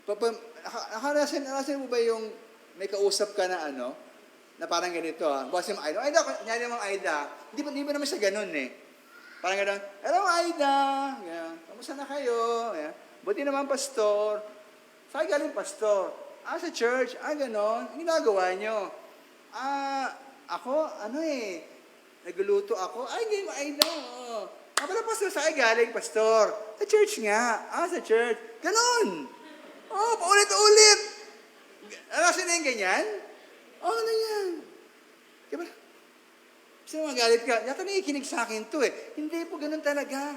Nakarasin mo ba yung may kausap ka na na parang ganito Boss yung Aida, kunyari mong Aida, hindi ba naman siya ganun Parang ganun, hello Aida, kamusta na kayo? Buti naman pastor. Saan galing pastor? Sa church, ganon. Ang ginagawa nyo? Ako, nagluluto ako. Ganyan mo Aida, pala pastor, saan galing pastor? Sa church nga. Sa church. Ganon. Paulit-ulit. Alasin na yung ganyan? Ano yan? Diba? Kasi magalit ka, yata nakikinig sa akin to Hindi po, ganun talaga.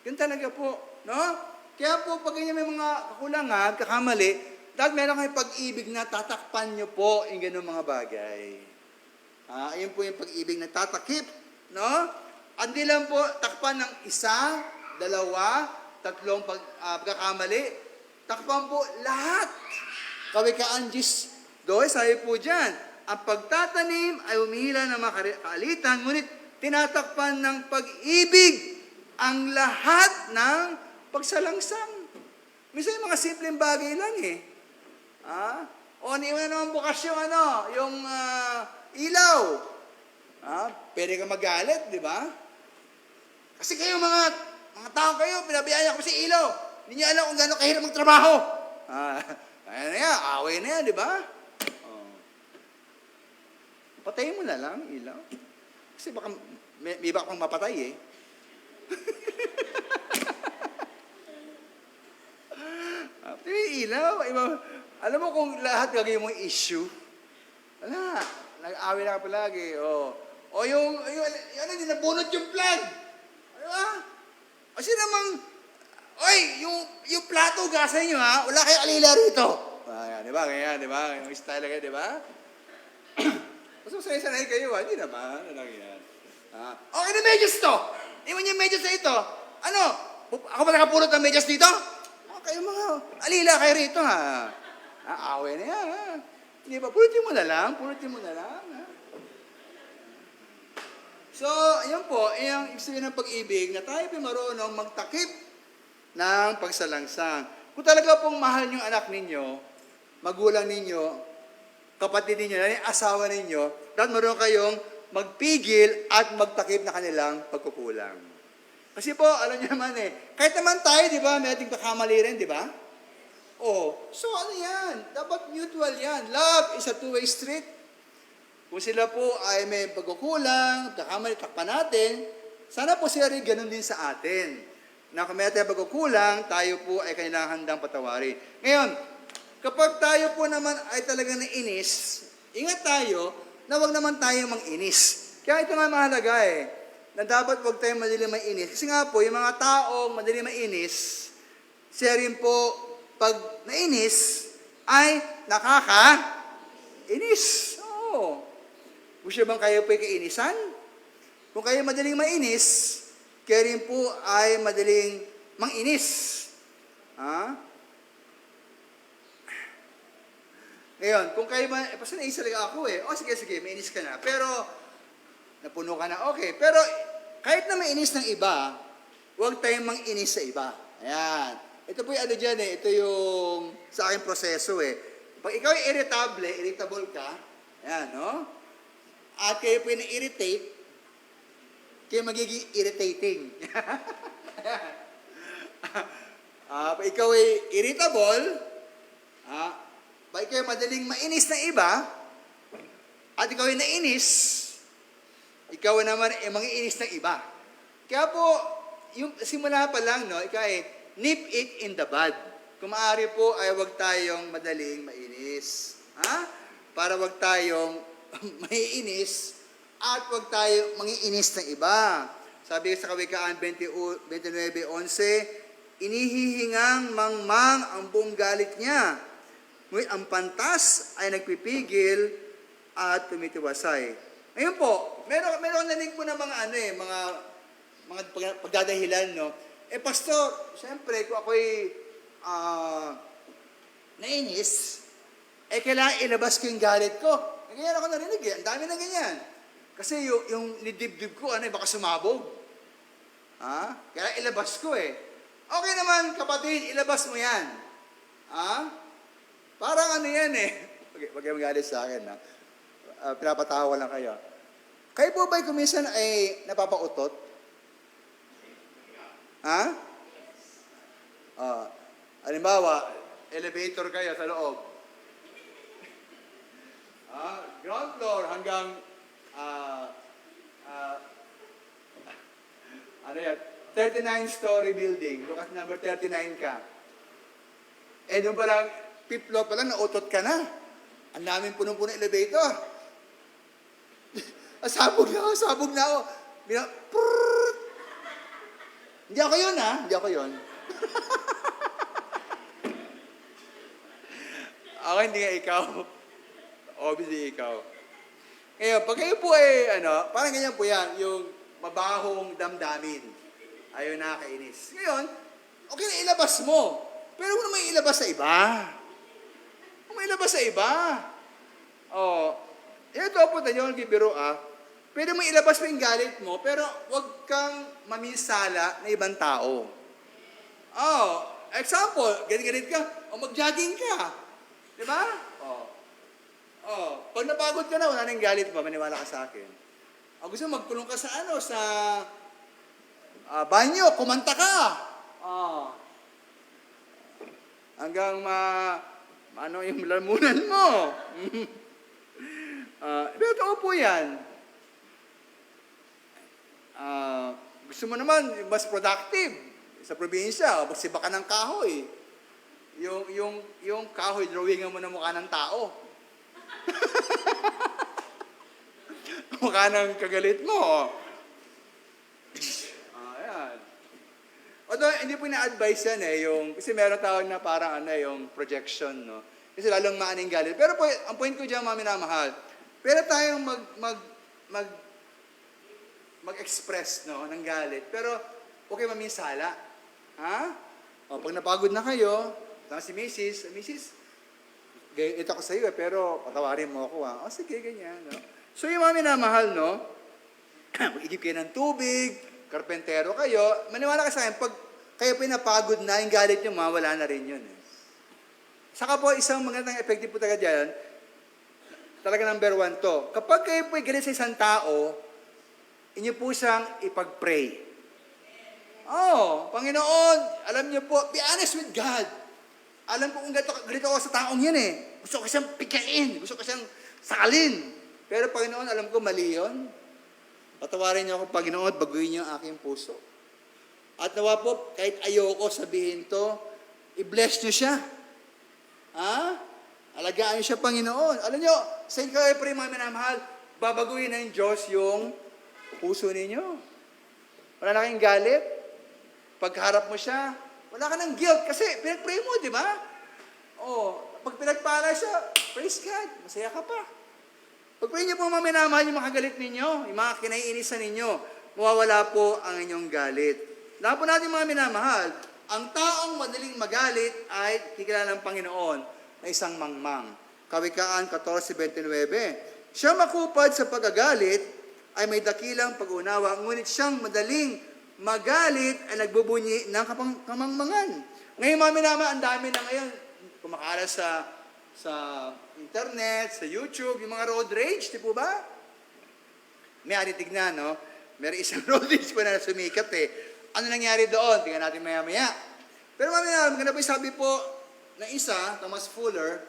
Ganun talaga po. No? Kaya po, pag ganyan may mga kakulangan, kakamali, dahil meron kayong pag-ibig na tatakpan nyo po yung ganun mga bagay. Ayun po yung pag-ibig na tatakip. No? Hindi lang po takpan ng 1, 2, 3 pagkakamali. Takpan po lahat. Kawikaan 10, sabi po dyan, ang pagtatanim ay umihila ng mga kaalitan, ngunit tinatakpan ng pag-ibig ang lahat ng pagsalangsang. Minsan yung mga simpleng bagay lang niwan naman bukas yung ilaw. Pwede ka magalit, di ba? Kasi kayo mga tao kayo, pinabiyaya ko sa ilaw. Hindi niyo alam kung gano'ng kahirap magtrabaho. Ayan na yan, away na yan, di ba? Patayin mo na lang, ilaw. Kasi baka, may iba kang mapatay Yung ilaw, alam mo kung lahat gagawin mo issue, wala, nag-away na ka palagi, yung nabunot yung plug. Diba? Kasi namang, yung plato, gasan nyo wala kayong alila rito. Diba, ganyan, diba? Yung style kayo, diba? Mas sanay kayo, hindi naman, yan. Okay na medyas to. Iwan yung medyas na ito. Ako ba nakapulot ng medyas dito? Kayo mga, alila kayo rito, away na yan, Hindi ba? Pulutin mo na lang. So, ayan po, yung ibig sabihin ng pag-ibig na tayo marunong magtakip ng pagsalangsang. Kung talaga pong mahal yung anak ninyo, magulang ninyo, kapatid ninyo, asawa ninyo, dapat marunong kayong magpigil at magtakip na kanilang pagkukulang. Kasi po, alam niyo naman kahit naman tayo, di ba, may ating kakamali rin, di ba? So ano yan? Dapat mutual yan. Love is a two-way street. Kung sila po ay may pagkukulang, kakamali, takpan natin, sana po sila rin ganun din sa atin. Na kung may tayong pagkukulang, tayo po ay kailangan handang patawarin. Ngayon, kapag tayo po naman ay talagang nainis, ingat tayo na wag naman tayo mang-inis. Kaya ito nga mahalaga na dapat wag tayong madaling mainis. Kasi nga po, yung mga taong madaling mainis, siya rin po, pag nainis, ay nakaka-inis. Gusto bang kayo po'y kainisan? Kung kayo madaling mainis, kayo rin po ay madaling mang-inis. Ngayon, kung kayo ba, basta naisa talaga ako sige, mainis ka na. Pero, napuno ka na, okay. Pero, kahit na mainis ng iba, huwag tayong mang-inis sa iba. Ayan. Ito po yung dyan ito yung sa aking proseso Pag ikaw ay irritable ka, ayan, no? At kayo po yung na-irritate, kayo magiging irritating. Pag ikaw ay irritable, pag ikaw ay madaling mainis na iba, at ikaw ay nainis, ikaw naman ay mangiinis ng iba. Kaya po, yung simula pa lang, no, nip it in the bud. Kung maaari po ay wag tayong madaling mainis. Ha? Para wag tayong maiinis at wag tayong mangiinis ng iba. Sabi sa Kawikaan 29:11, inihihingang mangmang ang buong galit niya. Ngunit ang pantas ay nagpipigil at tumitiwasay. Ngayon po, meron narinig po ng mga mga pagdadahilan, no? Pastor, siyempre, kung ako'y nainis, kailangan ilabas ko yung galit ko. Ganyan ako narinig eh. Ang dami na ganyan. Kasi yung nidibdib ko, baka sumabog. Kaya ilabas ko eh. Okay naman, kapatid, ilabas mo yan. Parang yan eh. Wag kayong magalit sa akin, pinapatawa lang kayo. Kayo po ba'y kuminsan ay napapautot? Halimbawa, elevator kayo sa loob. Ground floor hanggang 39-story building. Look at number 39 ka. Doon pa lang, 5th floor pa lang, nautot ka na. Ang daming punong-puno elevator. Sabog na ako. Hindi ako yun, Hindi ako yun. Ako hindi nga ikaw. Obviously, ikaw. Ngayon, pag kayo po ay, parang ganyan po yan, yung mabahong damdamin. Ayaw nakakainis. Ngayon, okay na ilabas mo. Pero huwag naman ilabas sa iba. Huwag mo ilabas sa iba. Ito po tayo, bibiro pwede mo ilabas mo yung galit mo, pero huwag kang maminsala na ibang tao. Example, galit ka, mag-jogging ka. Di ba? Pag napagod ka na, wala nang galit mo, maniwala ka sa akin. Gusto mo magkulong ka sa banyo, kumanta ka. Hanggang yung lamunan mo. Pero totoo po yan. Gusto mo naman, mas productive. Sa probinsya, magsiba ka ng kahoy. Yung kahoy, drawingan mo na mukha ng tao. Mukha ng kagalit mo. Ayan. Although, hindi po na-advise yan kasi meron tawag na parang yung projection, no? Kasi lalong maaning galit. Pero po, ang point ko dyan, mga minamahal, pero tayong mag-express, no, ng galit. Pero, okay maminsala. Pag napagod na kayo, tama si Mrs., ito ako sa iyo, pero patawarin mo ako, sige, ganyan, no? So, yung mga minamahal, no, mag-igip kayo ng tubig, karpentero kayo, maniwala ka sa akin, pag kayo pinapagod na, yung galit nyo, mawala na rin yun. Saka po, isang magandang effective po talaga dyan, talaga number 1 to. Kapag kayo po galit sa isang tao, inyo po siyang ipag-pray. Panginoon, alam niyo po, be honest with God. Alam ko kung galit ako sa taong yan Gusto ko siyang pikain, gusto ko siyang sakalin. Pero Panginoon, alam ko mali yun. Patawarin niyo ako, Panginoon, baguhin niyo ang aking puso. At nawa po, kahit ayoko sabihin to, i-bless niyo siya. Alagaan niyo siya, Panginoon. Alam niyo, sa inyo kayo pray, mga minamahal, babaguhin ng Diyos yung puso ninyo. Wala na kayong galit. Pagharap mo siya, wala ka ng guilt kasi pinag-pray mo, di ba? Pag pinagpala siya, praise God, masaya ka pa. Pag-pray niyo po mga minamahal yung mga galit ninyo, yung mga kinaiinisan ninyo, mawawala po ang inyong galit. Lahat po natin mga minamahal, ang taong madaling magalit ay kikilala ng Panginoon na isang mangmang. Kawikaan 14:29. Siya makupad sa pagagalit ay may dakilang pag-unawa, ngunit siyang madaling magalit ay nagbubunyi ng kamangmangan. Ngayon mga minamahal, ang dami na ngayon kumakalat sa internet, sa YouTube, yung mga road rage, di po ba? May tignan, no? Meron isang road rage po na sumikat Ano nangyari doon? Tingnan natin maya-maya. Pero mamaya, maganda po yung sabi po ng isa, Thomas Fuller,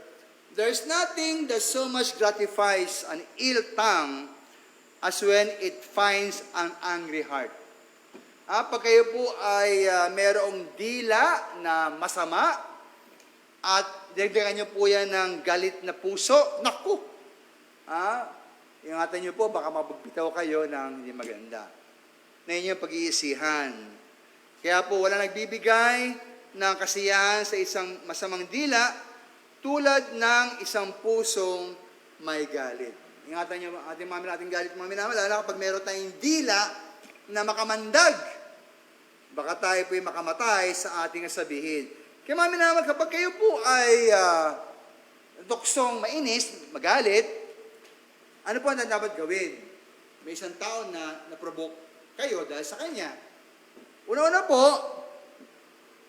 there's nothing that so much gratifies an ill tongue as when it finds an angry heart. Pag kayo po ay merong dila na masama at dagdagan nyo po yan ng galit na puso, naku! Ingatan nyo po, baka magbitaw kayo ng hindi maganda. Na inyong pag-iisihan. Kaya po wala nagbibigay ng kasiyahan sa isang masamang dila tulad ng isang pusong may galit. Ingatan nyo, ating mami natin galit, mami namin, lalo kapag meron tayong dila na makamandag, baka tayo po'y makamatay sa ating sabihin. Kaya mami naman, kapag kayo po ay tuksong mainis, magalit, ano po ang dapat gawin? May isang tao na naprovoke kayo dahil sa kanya. Una-una po,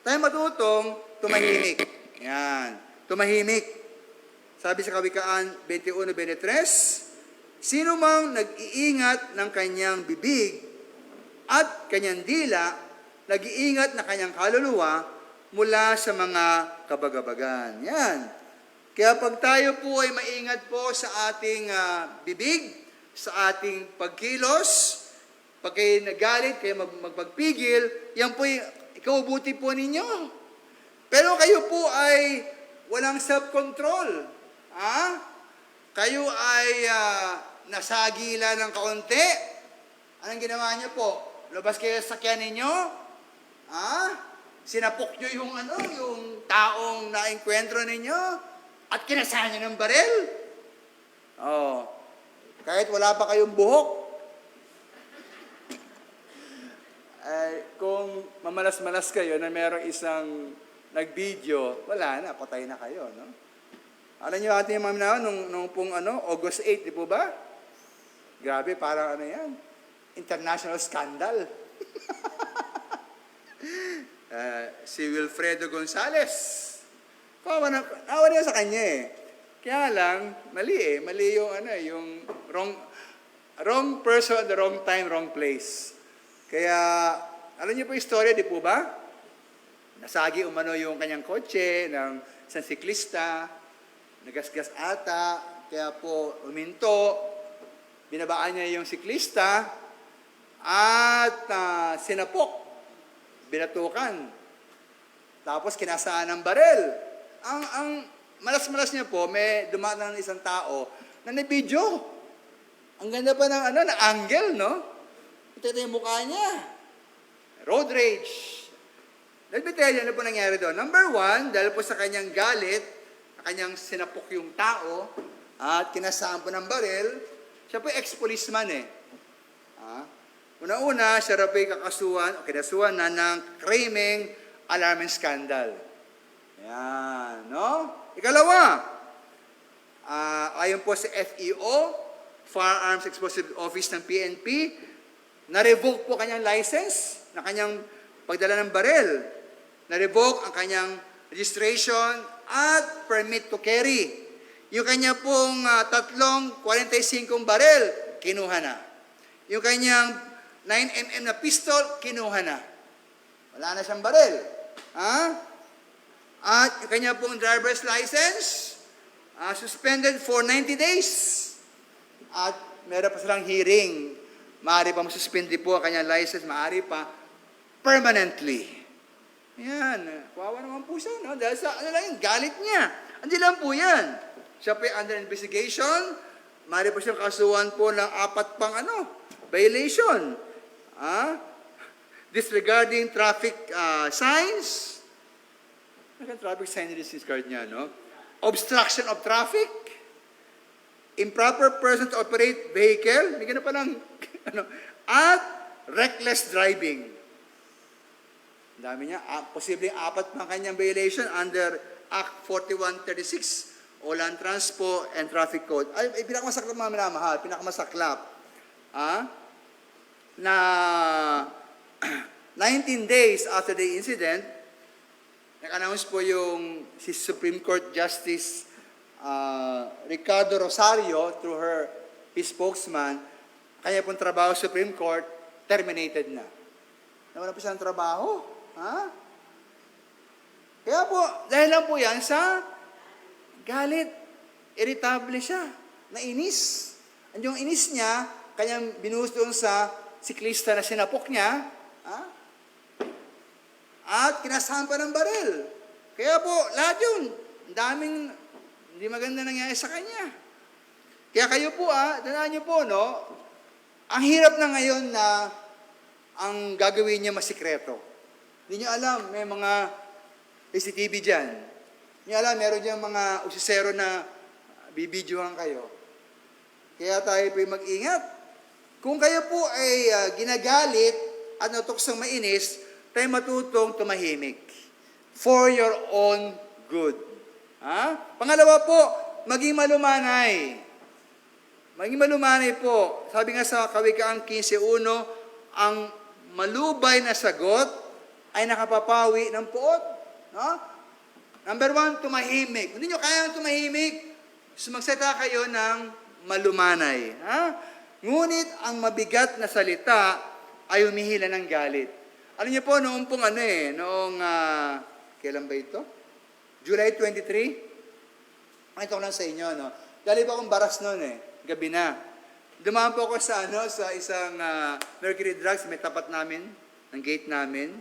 tayo matutong tumahimik. Yan, tumahimik. Sabi sa Kawikaan 21:23, sino mang nag-iingat ng kanyang bibig at kanyang dila, nag-iingat na kanyang kaluluwa mula sa mga kabagabagan. Yan. Kaya pag tayo po ay maingat po sa ating bibig, sa ating pagkilos, pag kayo nagalit, kayo magpagpigil, yan po ay ikaubuti po ninyo. Pero kayo po ay walang self-control. Kayo ay nasagila ng kaunti. Anong ginawa niyo po? Labas kayo sa sakyan ninyo? Sinapok niyo yung taong na-enkwentro ninyo? At kinasahan niyo ng baril? Kahit wala pa kayong buhok. Kung mamalas-malas kayo na merong isang nag-video, wala na, patay na kayo, no? Alam niyo ating mami na, nung pong August 8, di po ba? Grabe, parang yan, international scandal. Si Wilfredo Gonzales. Kawa niya sa kanya eh. Kaya lang, mali yung wrong person at the wrong time, wrong place. Kaya, alam niyo po yung istorya, di po ba? Nasagi umano yung kanyang kotse ng isang siklista, nagasgas ata, kaya po uminto, binabaan niya yung siklista, at sinapok, binatukan, tapos kinasaan ng barel. Ang malas-malas niya po, may dumaan ng isang tao na nabidyo. Ang ganda pa ng angle, no? Ito yung mukha niya. Road rage. Dahil bitaya ano po nangyari doon? Number one, dahil po sa kanyang galit, kanyang sinapok yung tao, at kinasaan po ng baril, siya po ex-policeman eh. Una-una, siya rin kinasuhan na ng cramming alarming scandal. Yan, no? Ikalawa, ayon po sa FEO, Firearms Explosive Office ng PNP, na-revoke po kanyang license na kanyang pagdala ng baril. Na-revoke ang kanyang registration at permit to carry. Yung kanya pong 45 baril, kinuha na. Yung kanyang 9mm na pistol, kinuha na. Wala na siyang baril. At yung kanya pong driver's license, suspended for 90 days. At meron pa silang hearing. Maaari pa masuspindi po ang kanyang license, maaari pa permanently. Yan. Kawawa naman po siya, no? Dahil sa, galit niya. Hindi lang po yan. Siya po under investigation. Maaari po siyang kasuhan po ng 4 pang violation. Disregarding traffic signs. Traffic sign card niya, no? Obstruction of traffic. Improper person to operate vehicle. May gano'n pa ng, at reckless driving. Ang dami niya. Posibleng 4 pang kanyang violation under Act 4136 o Land Transpo and Traffic Code. Ay, pinakamasaklap mga minamahal. Pinakamasaklap. Na 19 days after the incident, nag-announce po yung si Supreme Court Justice Ricardo Rosario through his spokesman, kanya pong trabaho sa Supreme Court, terminated na. Nawala po siya ng trabaho. Kaya po, dahil lang po yan sa galit. Irritable siya. Nainis. And yung inis niya, kanyang binuhos doon sa siklista na sinapok niya, at kinasampa ng baril. Kaya po, lahat yun, ang daming hindi maganda nangyayari sa kanya. Kaya kayo po, tandaan niyo po, no, ang hirap na ngayon na ang gagawin niya masikreto. Hindi niyo alam, may mga CCTV dyan. Hindi niyo alam, meron dyan mga usisero na bibidyohan kayo. Kaya tayo po mag-ingat. Kung kayo po ay ginagalit at natuksang mainis, tayo matutong tumahimik. For your own good. Pangalawa po, maging malumanay. Maging malumanay po. Sabi nga sa Kawikaan 15:1, ang malubay na sagot ay nakapapawi ng puot. No? Number 1, tumahimik. Hindi nyo kaya tumahimik, magsalita kayo ng malumanay. Ngunit ang mabigat na salita ay humihila ng galit. Alam niyo po, noong kailan ba ito? July 23? Ito ko lang sa inyo, no? Dali pa akong baras noon gabi na. Dumaan po ako sa isang Mercury Drugs, may tapat namin, ng gate namin.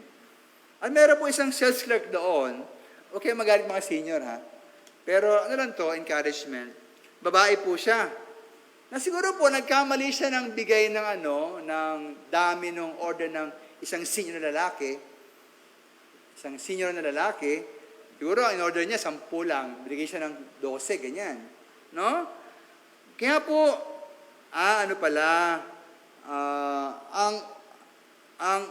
At meron po isang sales clerk doon. Okay, magalit mga senior, ha? Pero ano lang to, encouragement. Babae po siya. Na siguro po, nagkamali siya ng bigay ng ng dami ng order ng isang senior na lalaki. Isang senior na lalaki. Siguro, in order niya, 10 lang. Binigay siya ng 12, ganyan. No? Kaya po, ang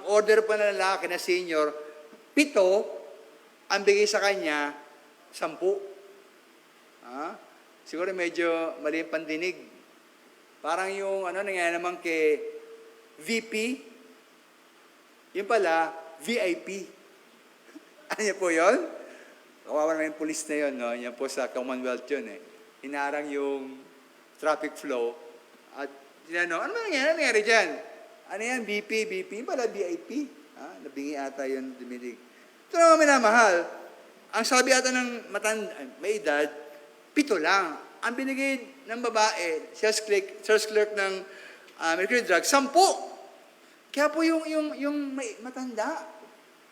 order pa na lalaki na senior, 7, ang bigay sa kanya, 10. Siguro medyo mali ang pandinig. Parang yung, nangyayari naman kay VP, yung pala, VIP. Ano niya po yun? Kawawa naman yung police na yun, no? Yan po sa Commonwealth yun, Hinarang yung traffic flow. At, ano ba nangyari dyan? Ano yan? BP, yung pala VIP. Nabingi ata yun, dumilig. Ito naman minamahal. Ang sabi ata ng may edad, 7 lang. Ang binigay ng babae, sales clerk ng Mercury Drugs, 10. Kaya po yung may matanda,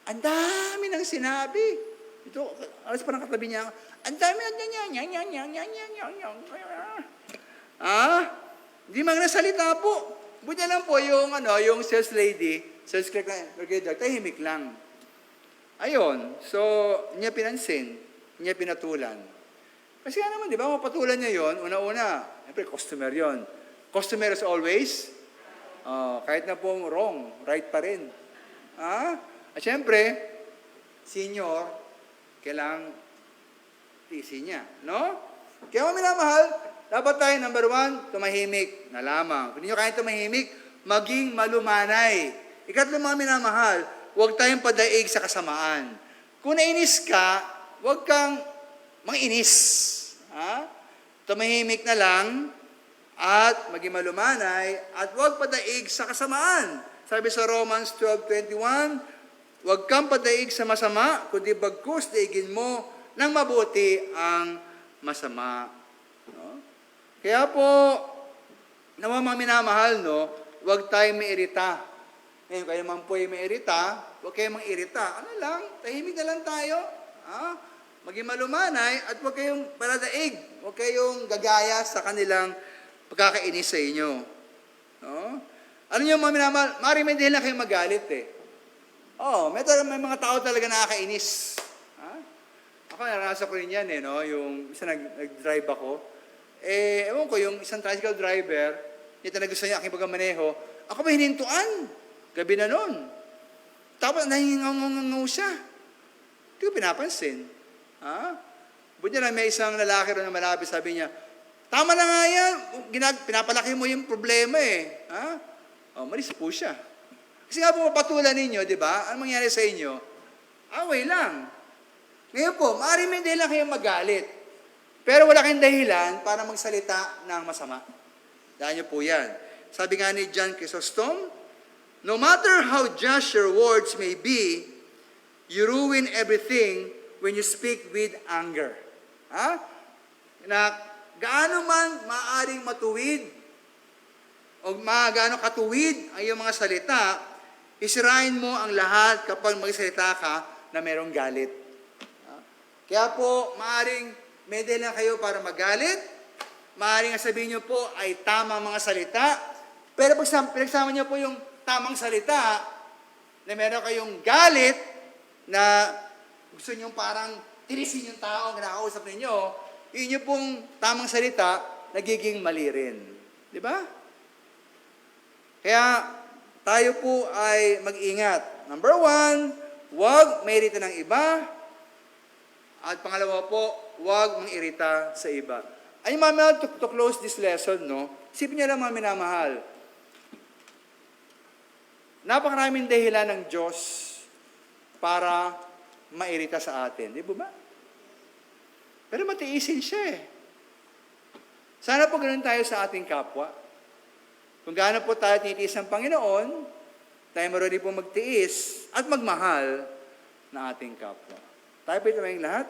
ang dami ng sinabi. Ito, alas pa ng katabi niya, ang dami hindi magnasalita po. Buti lang po yung sales lady, sales clerk ng Mercury Drugs, tahimik lang. Ayun, so, niya pinansin, niya pinatulan. Kasi naman, di ba, mapatulan niya yon una-una, siyempre, customer yon. Customer is always, kahit na po wrong, right pa rin. At siyempre, senior, kailangang tiisin niya, no? Kaya mga minamahal, dapat tayo, number 1, tumahimik na lamang. Kung hindi nyo kaya tumahimik, maging malumanay. Ikatlo mga minamahal, huwag tayong padaig sa kasamaan. Kung nainis ka, huwag kang manginis. Tumahimik na lang at maging malumanay at huwag padaig sa kasamaan. Sabi sa Romans 12:21, huwag kang padaig sa masama, kundi bagkus daigin mo ng mabuti ang masama. No? Kaya po, naman mga minamahal, huwag tayong mairita. Ngayon, kayo man po ay mairita, huwag kayong mang-irita. Ano lang, tahimik na lang tayo. Maging malumanay at huwag kayong paladaig. Huwag kayong gagaya sa kanilang pagkakainis sa inyo. No? Ano nyo mga minamahal? Maaaring hindi lang kayong magalit may mga tao talaga nakakainis. Ako naranasan ko rin yan yung isa nag-drive ako. Ewan ko, yung isang tricycle driver, yung gusto niya aking pagkamaneho, ako ba hinintuan? Gabi na nun. Tapos nahingangaw siya. Hindi ko pinapansin. Buti na may isang lalaki rin na malapit, sabi niya, tama na nga yan, pinapalaki mo yung problema malis po siya. Kasi nga po mapatulan ninyo, di ba? Ano mangyari sa inyo? Away lang. Ngayon po, maaaring hindi lang kayong magalit. Pero wala kayong dahilan para magsalita ng masama. Dahil niyo po yan. Sabi nga ni John Chrysostom, no matter how just your words may be, you ruin everything when you speak with anger. Na gaano man maaring matuwid o gaano katuwid ang iyong mga salita, isirain mo ang lahat kapag magsalita ka na merong galit. Kaya po, maaring may dahilan kayo para magalit. Maaring sabihin nyo po ay tamang mga salita. Pero pag pinagsama nyo po yung tamang salita, na meron kayong galit, na gusto nyo parang tirisin yung tao ang nakakausap ninyo, yun yung pong tamang salita, nagiging mali rin. Di ba? Kaya tayo po ay mag-ingat. Number 1, huwag mairita ng iba. At pangalawa po, huwag mangirita sa iba. Ay, mamahal, to close this lesson, no? Isipin niyo lang, mga minamahal. Napakaraming dahilan ng Diyos para mairita sa atin. Di ba? Pero matiisin siya eh. Sana po ganun tayo sa ating kapwa. Kung gaano po tayo tinitiis ng Panginoon, tayo marunong po magtiis at magmahal na ating kapwa. Tayo po ito lahat.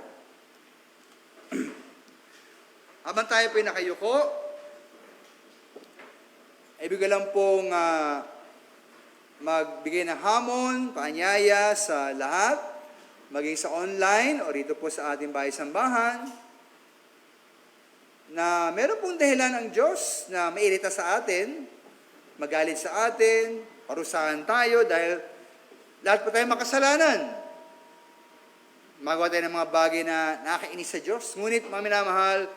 Habang tayo po nakayuko, ibig ko lang pong magbigay ng hamon, paanyaya sa lahat, maging sa online o rito po sa ating bahay-sambahan, na meron pong dahilan ang Diyos na mairita sa atin, magalit sa atin, parusahan tayo dahil lahat po tayo makasalanan. Magawa tayo ng mga bagay na nakakainis sa Diyos. Ngunit, mga minamahal,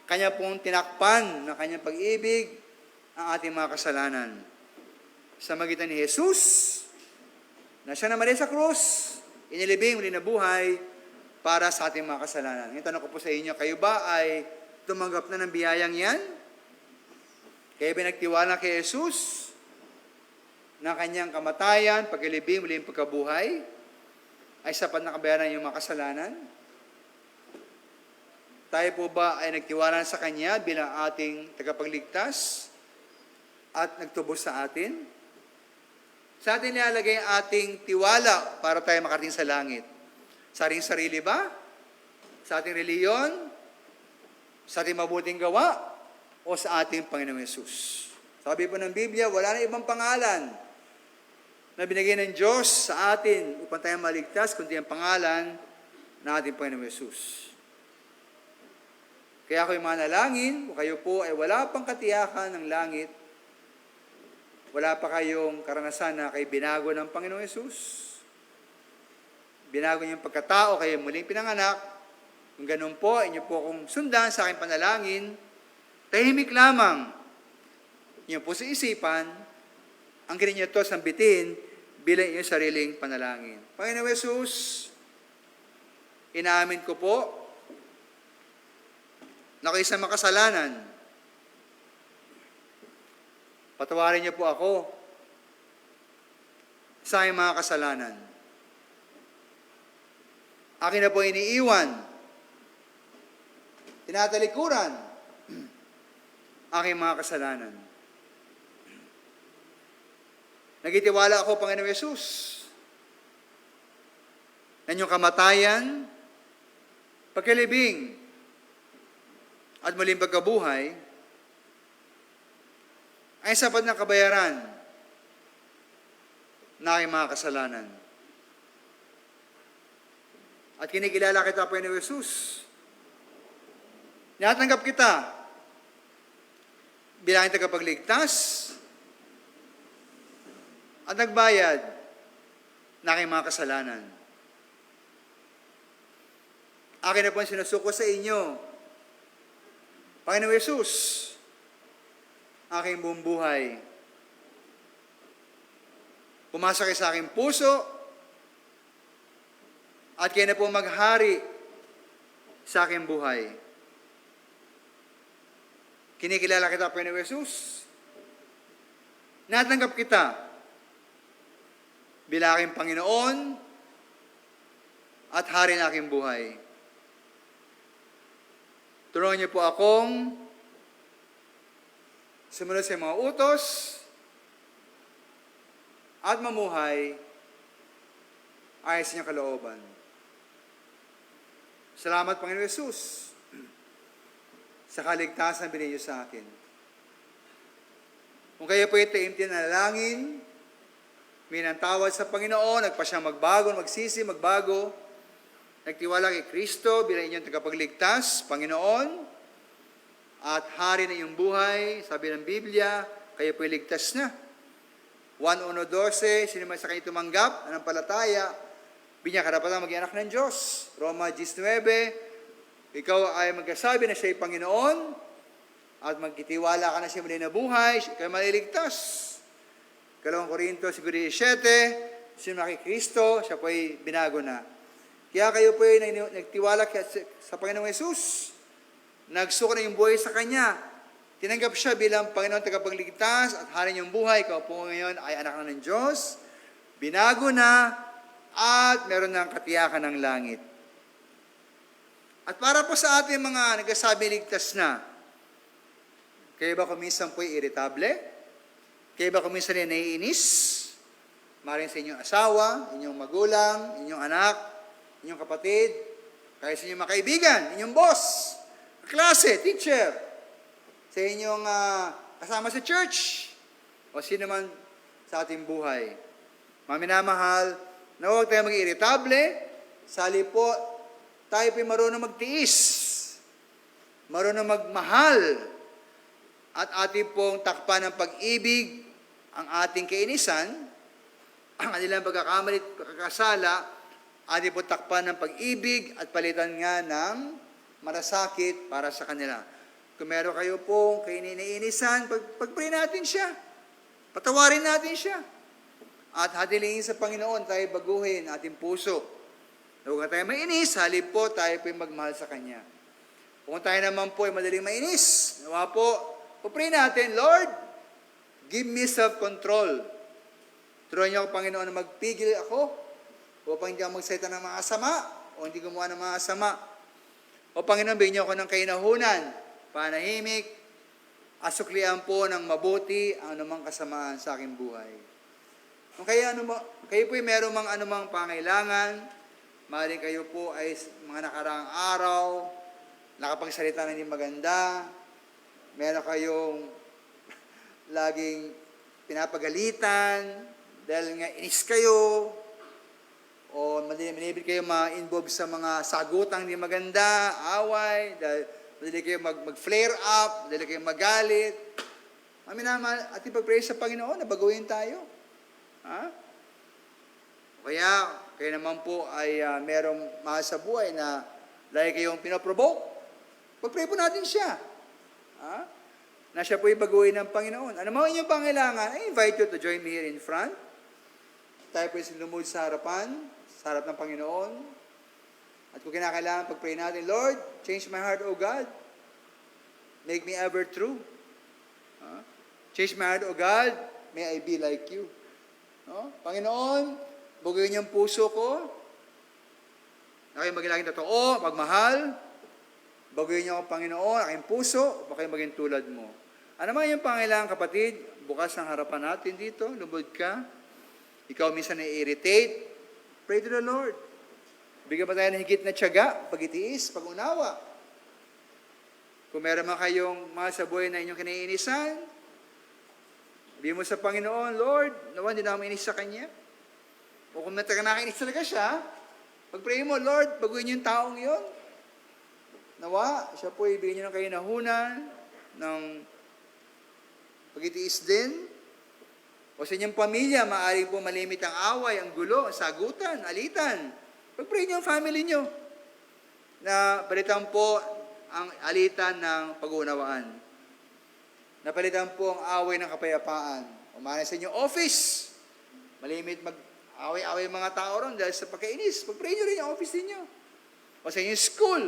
Kanya pong tinakpan ng Kanyang pag-ibig ang ating mga kasalanan. Sa magitan ni Jesus, na siya naman sa krus, inilibing, muli na buhay para sa ating mga kasalanan. Ngayon, tanong ko po sa inyo, kayo ba ay tumanggap na ng biyayang yan? Kayo ba nagtiwala kay Jesus na Kanyang kamatayan, pag-ilibing, muli pagkabuhay, ay sapat na kabayaran yung mga kasalanan? Tayo po ba ay nagtiwala sa Kanya bilang ating tagapagligtas at nagtubos sa atin? Sa atin nilalagay ang ating tiwala para tayo makarating sa langit. Sa ating sarili ba? Sa ating reliyon? Sa ating mabuting gawa? O sa ating Panginoong Yesus? Sabi po ng Biblia, wala na ibang pangalan na binigay ng Diyos sa atin upang tayo maligtas, kundi ang pangalan ng ating Panginoong Yesus. Kaya ako'y manalangin, kung kayo po ay wala pang katiyakan ng langit, wala pa kayong karanasan na kayo binago ng Panginoong Yesus, binago niyong pagkatao, kayo muling pinanganak, kung ganun po, inyo po akong sundan sa aking panalangin, tahimik lamang, inyo po sa isipan, ang ganyan ito sambitin bilang inyong sariling panalangin. Panginoong Yesus, inaamin ko po na kayo sa makasalanan. Patawarin niyo po ako sa aking mga kasalanan. Akin na po iniiwan, tinatalikuran, aking mga kasalanan. Nagitiwala ako, Panginoong Yesus, na inyong kamatayan, pagkalibing, at muling pagkabuhay, ay sapat na kabayaran na aking mga kasalanan. At kinikilala kita, Panginoong Yesus. Natanggap kita bilang tagapagligtas at nagbayad na aking mga kasalanan. Akin na po ang sinusuko sa inyo, Panginoong Yesus, aking buong buhay. Pumasok kayo sa aking puso at kayo na po maghari sa aking buhay. Kinikilala kita, Panginoong Yesus. Natanggap kita bilang aking Panginoon at hari ng aking buhay. Tulungan niyo po akong sumunod sa mga utos at mamuhay ayon sa inyong kalooban. Salamat, Panginoon Yesus, sa kaligtasan binigay niyo sa akin. Kung kayo po ito imtin na langin, minantawad sa Panginoon, nagpa siya magbago, magsisi, magbago, nagtiwala kay Kristo bilang inyong tagapagligtas, Panginoon, at hari na iyong buhay, sabi ng Biblia, kayo po'y ligtas na. 1:12, sino man sa kanya tumanggap, anampalataya, binya karapatan maging anak ng Diyos. Roma 19, ikaw ay magkasabi na siya'y Panginoon, at magkitiwala ka na siya muli na buhay, kayo maliligtas. 2 Korinto 17, sino na kay Kristo, siya po'y binago na. Kaya kayo po'y nagtiwala sa Panginoong Yesus. Nagsuko na yung buhay sa Kanya. Tinanggap siya bilang Panginoon tagapagligtas at hari niyong buhay. Ikaw po ngayon ay anak na ng Diyos. Binago na at meron ng katiyakan ng langit. At para po sa ating mga nagsasabi ligtas na, kayo ba kuminsan po'y irritable? Kayo ba kuminsan ay naiinis? Maring sa inyong asawa, inyong magulang, inyong anak, inyong kapatid, kaya sa inyong mga kaibigan, inyong boss, klase, teacher, sa inyong kasama sa church, o sino man sa ating buhay. Mga minamahal, na huwag tayo maging irritable, sali po, tayo po'y marunong magtiis, marunong magmahal, at ating pong takpan ng pag-ibig, ang ating kainisan, ang kanilang pagkakamali at pagkakasala, ating pong takpan ng pag-ibig at palitan nga ng marasakit para sa kanila. Kung meron kayo pong kainiinisan, pag-pray natin siya. Patawarin natin siya. At hatilingin sa Panginoon, tayo baguhin ating puso. Huwag na tayo mainis, halip po tayo po magmahal sa Kanya. Kung tayo naman po ay madaling mainis, nawa po, pray natin, Lord, give me self-control. Turuan niyo ako, Panginoon, na magpigil ako upang hindi ako magsalita ng mga sama o hindi gumawa ng mga sama. O Panginoon, bigyan niyo ako ng kainahunan, panahimik, asuklian po ng mabuti ang anumang kasamaan sa aking buhay. Kung kayo po ay meron mang anumang pangailangan, maaaring kayo po ay mga nakaraang araw, nakapagsalita na hindi maganda, meron kayong laging pinapagalitan dahil nga inis kayo o madali kayo ma-involve sa mga sagutang hindi maganda, away, dahil madali kayo mag-flare up, madali kayo magalit. Minamahal, at ipag-pray sa Panginoon na baguhin tayo. Ha? Kaya, kayo naman po ay merong mahal sa buhay na lagi kayong pinoprovoke. Pag-pray po natin siya. Ha? Na siya po ibaguhin ng Panginoon. Ano mga inyong pangailangan? I invite you to join me here in front. Tayo po lumod sa harapan, sa harap ng Panginoon. At kung kinakailangan, pag-pray natin, Lord, change my heart, O God. Make me ever true. Change my heart, O God. May I be like you. Panginoon, baguhin yung puso ko. Na kayo maging laging totoo, magmahal. Baguhin niyo ako, Panginoon, aking puso, baka kayo maging tulad mo. Ano man yung pangailangan, kapatid, bukas ang harapan natin dito, lubod ka. Ikaw minsan na-irritate, pray to the Lord. Bigyan pa tayo ng higit na tiyaga, pag-itiis, pag-unawa. Kung meron man kayong mga sa buhay na inyong kinaiinisan, sabihin mo sa Panginoon, Lord, nawan, hindi na ako mainis sa Kanya. O kung nakainis talaga siya, pag-pray mo, Lord, baguhin niyo yung taong yon. Nawa, siya po ibigay niyo ng kainahunan, ng pag-itiis din. O sa inyong pamilya, maaaring po malimit ang away, ang gulo, ang sagutan, alitan. Pag-pray niyo ang family niyo na palitan po ang alitan ng pag-uunawaan. Napalitan po ang away ng kapayapaan. O maaaring sa inyong office, malimit mag-away-away mga tao ron dahil sa pagkainis. Pag-pray niyo rin yung office niyo. O sa inyong school,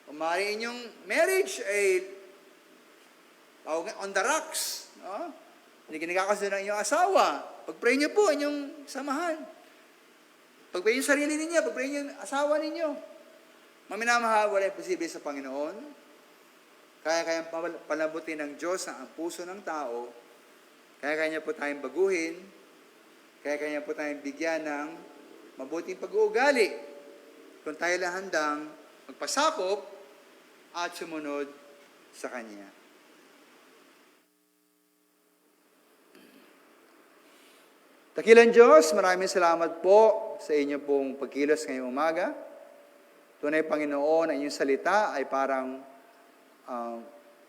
o maaaring inyong marriage ay on the rocks. No? Hindi kinagkakasunod ng inyong asawa. Pag-pray niyo po inyong samahan. Pag-pray niyo sarili ninyo, pag-pray niyo asawa ninyo. Maminamahal, wala posible sa Panginoon. Kaya palabutin ng Diyos ang puso ng tao. Kaya niya po tayong baguhin. Kaya po tayong bigyan ng mabuting pag-uugali. Kung tayo lang handang magpasakop at sumunod sa Kanya. Dakilang Diyos, maraming salamat po sa inyo pong pagkilos ngayong umaga. Tunay, Panginoon, ang inyong salita ay parang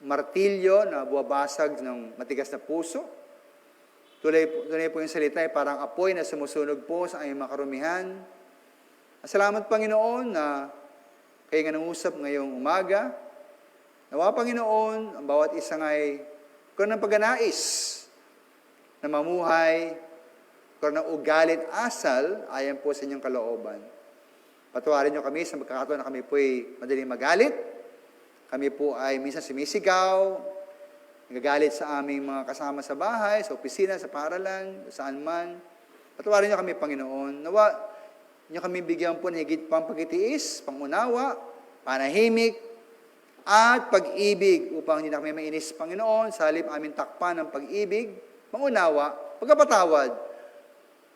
martilyo na buwabasag ng matigas na puso. Tunay po yung salita ay parang apoy na sumusunog po sa aming mga karumihan. Salamat, Panginoon, na kayo nga nangusap ngayong umaga. Nawa, Panginoon, ang bawat isang ay karoon ng pagganais na mamuhay, karoon ng ugalit asal, ayon po sa inyong kalooban. Patawarin niyo kami sa magkakataon na kami po ay madaling magalit. Kami po ay minsan sumisigaw, nagagalit sa aming mga kasama sa bahay, sa opisina, sa paaralan, saan man. Patawarin niyo kami, Panginoon. Nawa niyo kami bigyan po ng higit pang pagtitiis, pangunawa, panahimik, at pag-ibig upang hindi na kami mainis, Panginoon, sa halip aming takpan ng pag-ibig, pangunawa, pagkapatawad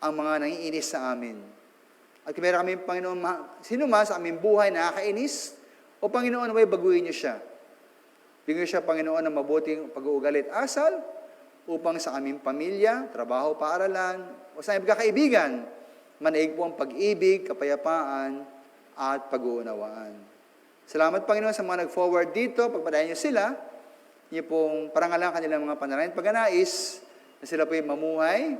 ang mga nangiinis sa amin. At kung meron kami, Panginoon, sino man sa aming buhay na nakakainis, o Panginoon, naway baguhin niyo siya. Bigyan niyo siya, Panginoon, ng mabuting pag-uugalit asal upang sa aming pamilya, trabaho, paaralan, o sa aming pagkakaibigan, manaig po ang pag-ibig, kapayapaan, at pag-uunawaan. Salamat, Panginoon, sa mga nag-forward dito. Pagpadayan niyo sila, niyo pong parangalan kanilang mga panalangin pagganais, na sila po yung mamuhay,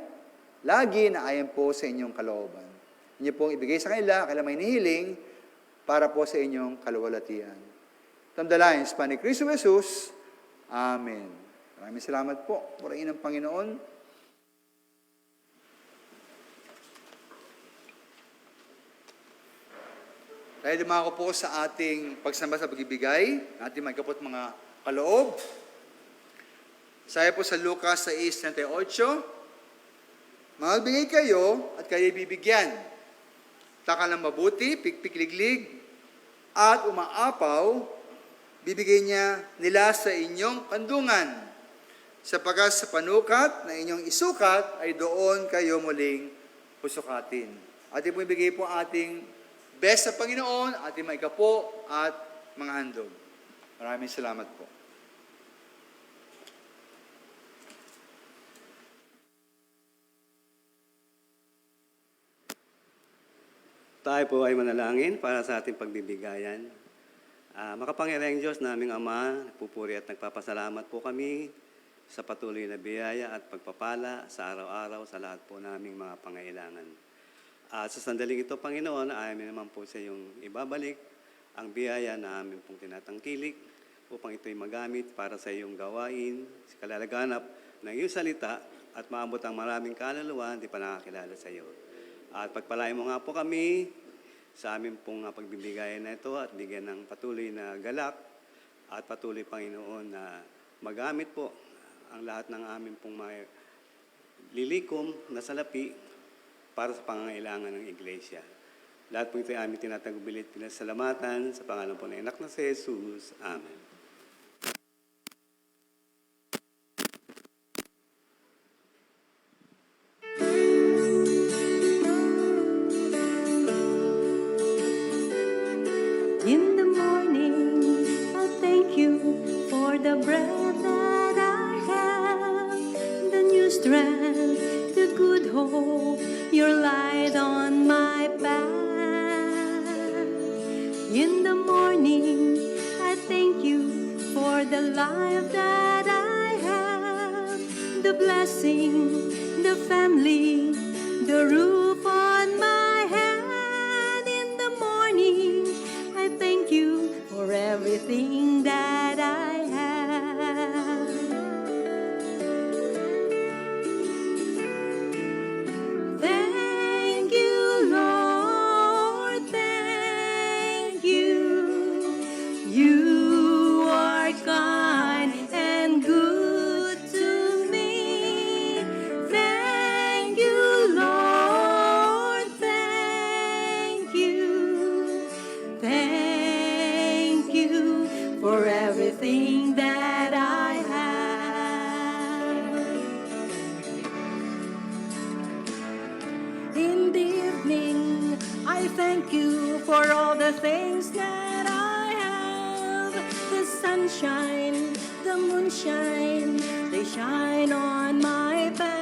lagi na ayon po sa inyong kalooban. Niyo pong ibigay sa kanila, kailan may nihiling, para po sa inyong kaluwalhatian. Tamdalayan sa ni Cristo Jesus. Amen. Maraming salamat po. Purihin ng Panginoon. Dahil dumako po sa ating pagsamba sa pagibigay, ating may kapot mga kaloob. Saya po sa Lucas 6:38, magbigay kayo at kayo bibigyan. Taka ng mabuti, pikpikliglig, at umaapaw, bibigay niya nila sa inyong kandungan. Sapagkat sa panukat na inyong isukat, ay doon kayo muling pusukatin. Ating po ibigay po ating best sa Panginoon, ating maikapo at mga handog. Maraming salamat po. Tayo po ay manalangin para sa ating pagbibigayan. Makapangyarihang Diyos, naming Ama, nagpupuri at nagpapasalamat po kami sa patuloy na biyaya at pagpapala sa araw-araw sa lahat po naming mga pangailangan. At sa sandaling ito, Panginoon, amin naman po sa iyong ibabalik ang biyaya na amin pong tinatangkilik upang ito'y magamit para sa iyong gawain, sa kalalaganap ng iyong salita at maabot ang maraming kaluluwa hindi pa nakakilala sa iyo. At pagpalain mo nga po kami sa amin pong pagbibigayan na ito at bigyan ng patuloy na galak at patuloy, Panginoon, na magamit po ang lahat ng amin pong lilikom na salapi para sa pangangailangan ng Iglesia. Lahat po ito ay aming tinatagubilit, pinasalamatan sa pangalan po ng anak na si Jesus. Amen. In the morning, I thank you for the breath that I have, the new strength, the good hope, your light on my path. In the morning, I thank you for the life that I have, the blessing, the family, the roof on my head. In the morning, I thank you for everything that I have. Thank you, Lord, thank you. You are kind and good to me. Thank you, Lord, thank you. Thank you for everything that I have. In the evening, I thank you for all the things that I have. The sunshine, the moonshine, they shine on my path.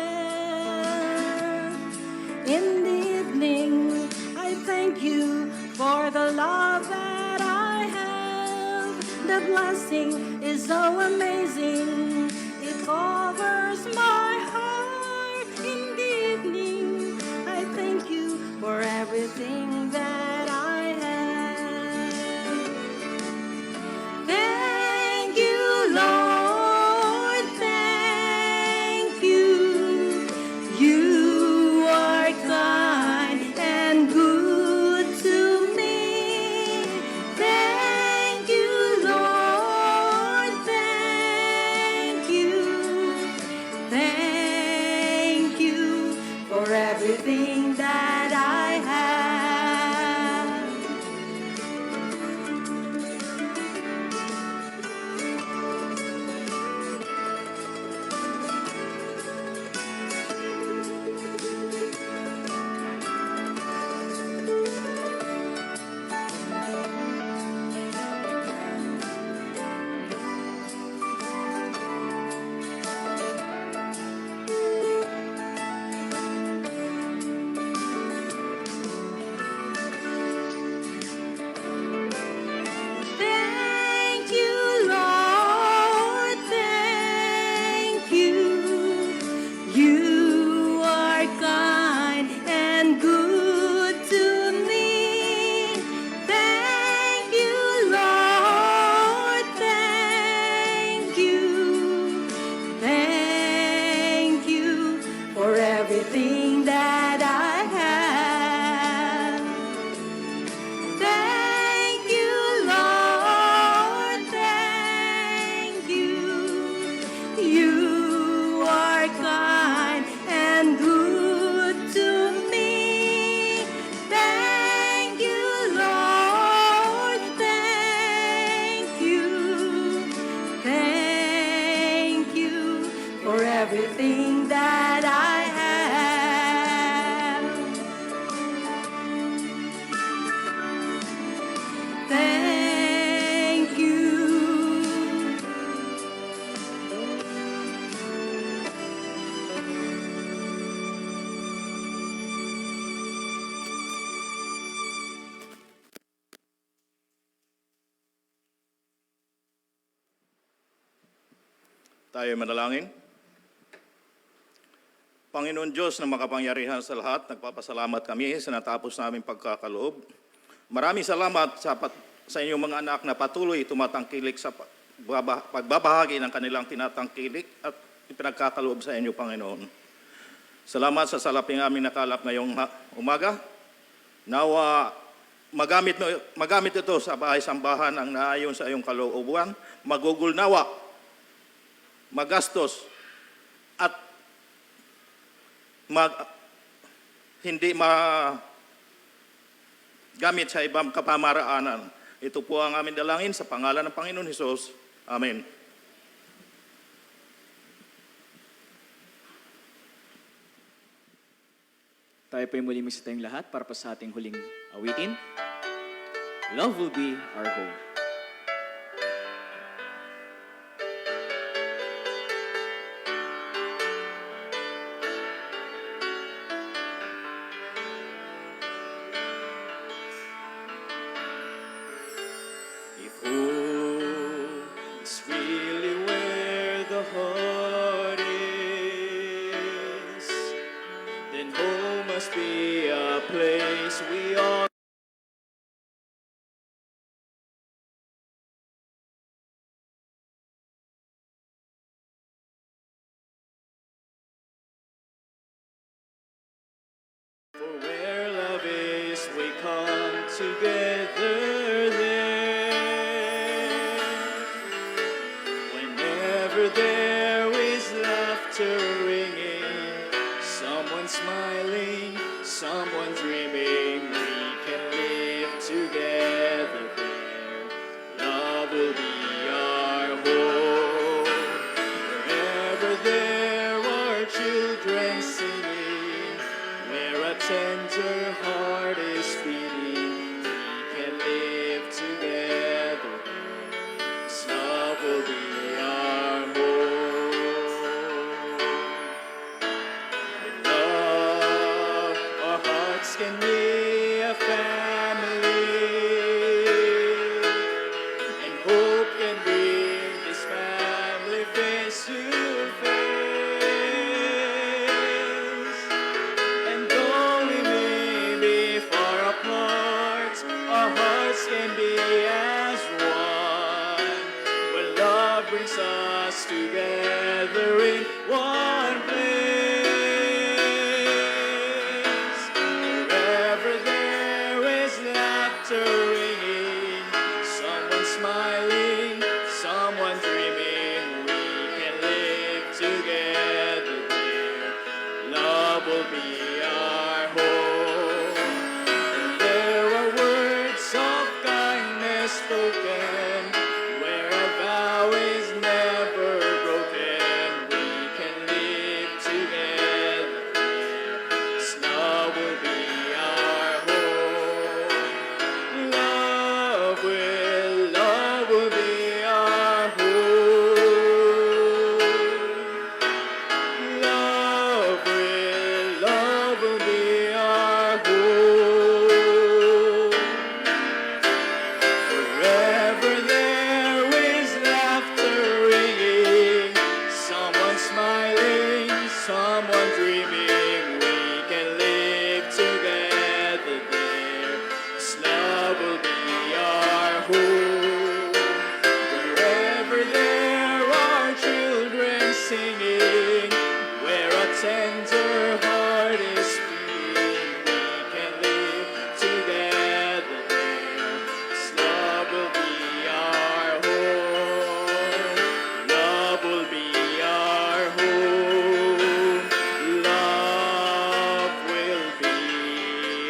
in the evening. I thank you for the love that I have. The blessing is so amazing. It covers my heart in the evening. I thank you for everything that I have. Thank you, Lord. Thank you. You are kind and good to me. Thank you, Lord. Thank you. Thank you for everything that I have. Thank you, Lord. Thank you. You are kind and good to me. Thank you, Lord. Thank you. Thank you for everything that I have. Thank you, Lord. Thank you. You are kind and good to me. Thank you, Lord. Thank you. Thank you for everything that I have. Thank you. Tayo manalangin. Panginoon Diyos na makapangyarihan sa lahat, nagpapasalamat kami sa natapos naming pagkakaloob. Maraming salamat sa inyong mga anak na patuloy tumatangkilik sa pagbabahagi ng kanilang tinatangkilik at ipinagkakaloob sa inyo, Panginoon. Salamat sa salaping aming nakalap ngayong umaga. Nawa magamit ito sa bahay-sambahan ang naayon sa iyong kalooban, magugulnawa, magastos, at hindi gamit sa ibang kapamaraanan. Ito po ang aming dalangin sa pangalan ng Panginoon Hesus. Amen. Tayo po muli tayong lahat para pa sa ating huling awitin. Love will be our home. If home is really where the heart is, then home must be a place we all for where love is, we come together there. Whenever there is laughter ringing, someone smiling, someone dreaming, we can live together there. Love will be our home. Wherever there are children singing, where a tender heart is beating, we can live can be as one. When love brings us together in one place. Wherever there is laughter ringing, someone smiling, someone dreaming, we can live together there. Love will be our home. There are words of kindness spoken, where a vow is never broken. We can live together there. 'Cause love will be our home. Love will be our home. Love will be our home. Wherever there is laughter ringing, someone smiling, someone dreaming, we can live together there. 'Cause love will be our home. Wherever there are children singing, where a tender heart is beating, we can live together there. 'Cause love will be our home. Love will be our home. Love will be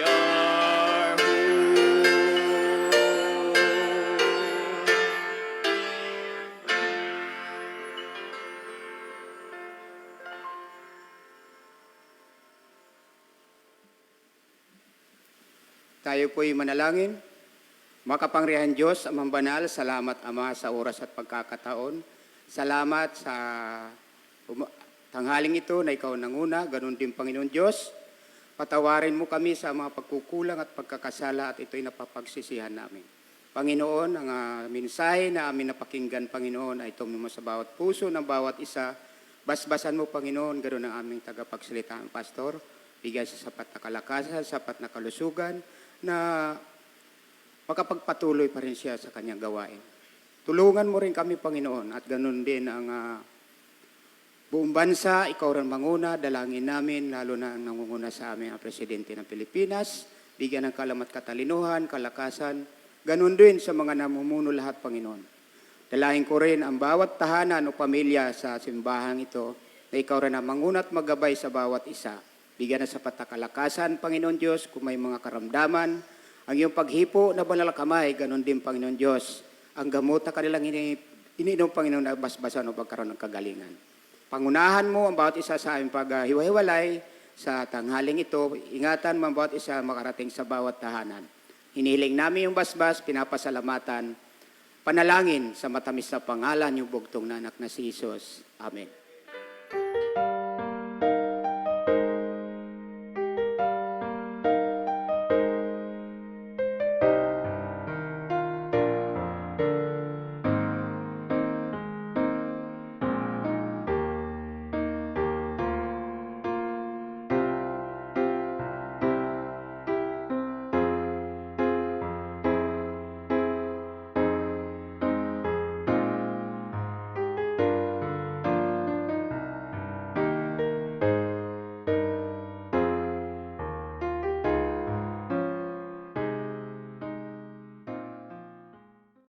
our home. Tayo po'y manalangin. Makapangyarihan Diyos, Amang Banal, salamat Ama sa oras at pagkakataon. Salamat sa tanghaling ito na ikaw nanguna, ganun din Panginoon Diyos. Patawarin mo kami sa mga pagkukulang at pagkakasala at ito'y napapagsisihan namin. Panginoon, ang mensahe na amin napakinggan, Panginoon, ay tumimo sa bawat puso ng bawat isa. Basbasan mo, Panginoon, ganun ang aming tagapagsalita ang pastor. Bigyan sa sapat na kalakasan, sapat na kalusugan, na makapagpatuloy pa rin siya sa kanyang gawain. Tulungan mo rin kami, Panginoon, at ganun din ang buong bansa, ikaw rin manguna, dalangin namin, lalo na ang nangunguna sa amin ang Presidente ng Pilipinas, bigyan ng kalamat katalinuhan, kalakasan, ganun din sa mga namumuno lahat, Panginoon. Dalangin ko rin ang bawat tahanan o pamilya sa simbahang ito, na ikaw rin ang manguna at maggabay sa bawat isa. Bigyan ng sapat na kalakasan, Panginoon Diyos, kung may mga karamdaman, ang iyong paghipo na banal kamay, ganun din, Panginoon Diyos, ang gamot na kanilang iniinom, Panginoon, na basbasan o pagkaroon ng kagalingan. Pangunahan mo ang bawat isa sa aming paghiwa-hiwalay sa tanghaling ito. Ingatan mo ang bawat isa makarating sa bawat tahanan. Hinihiling namin yung basbas, pinapasalamatan, panalangin sa matamis na pangalan yung bugtong na anak na si Jesus. Amen.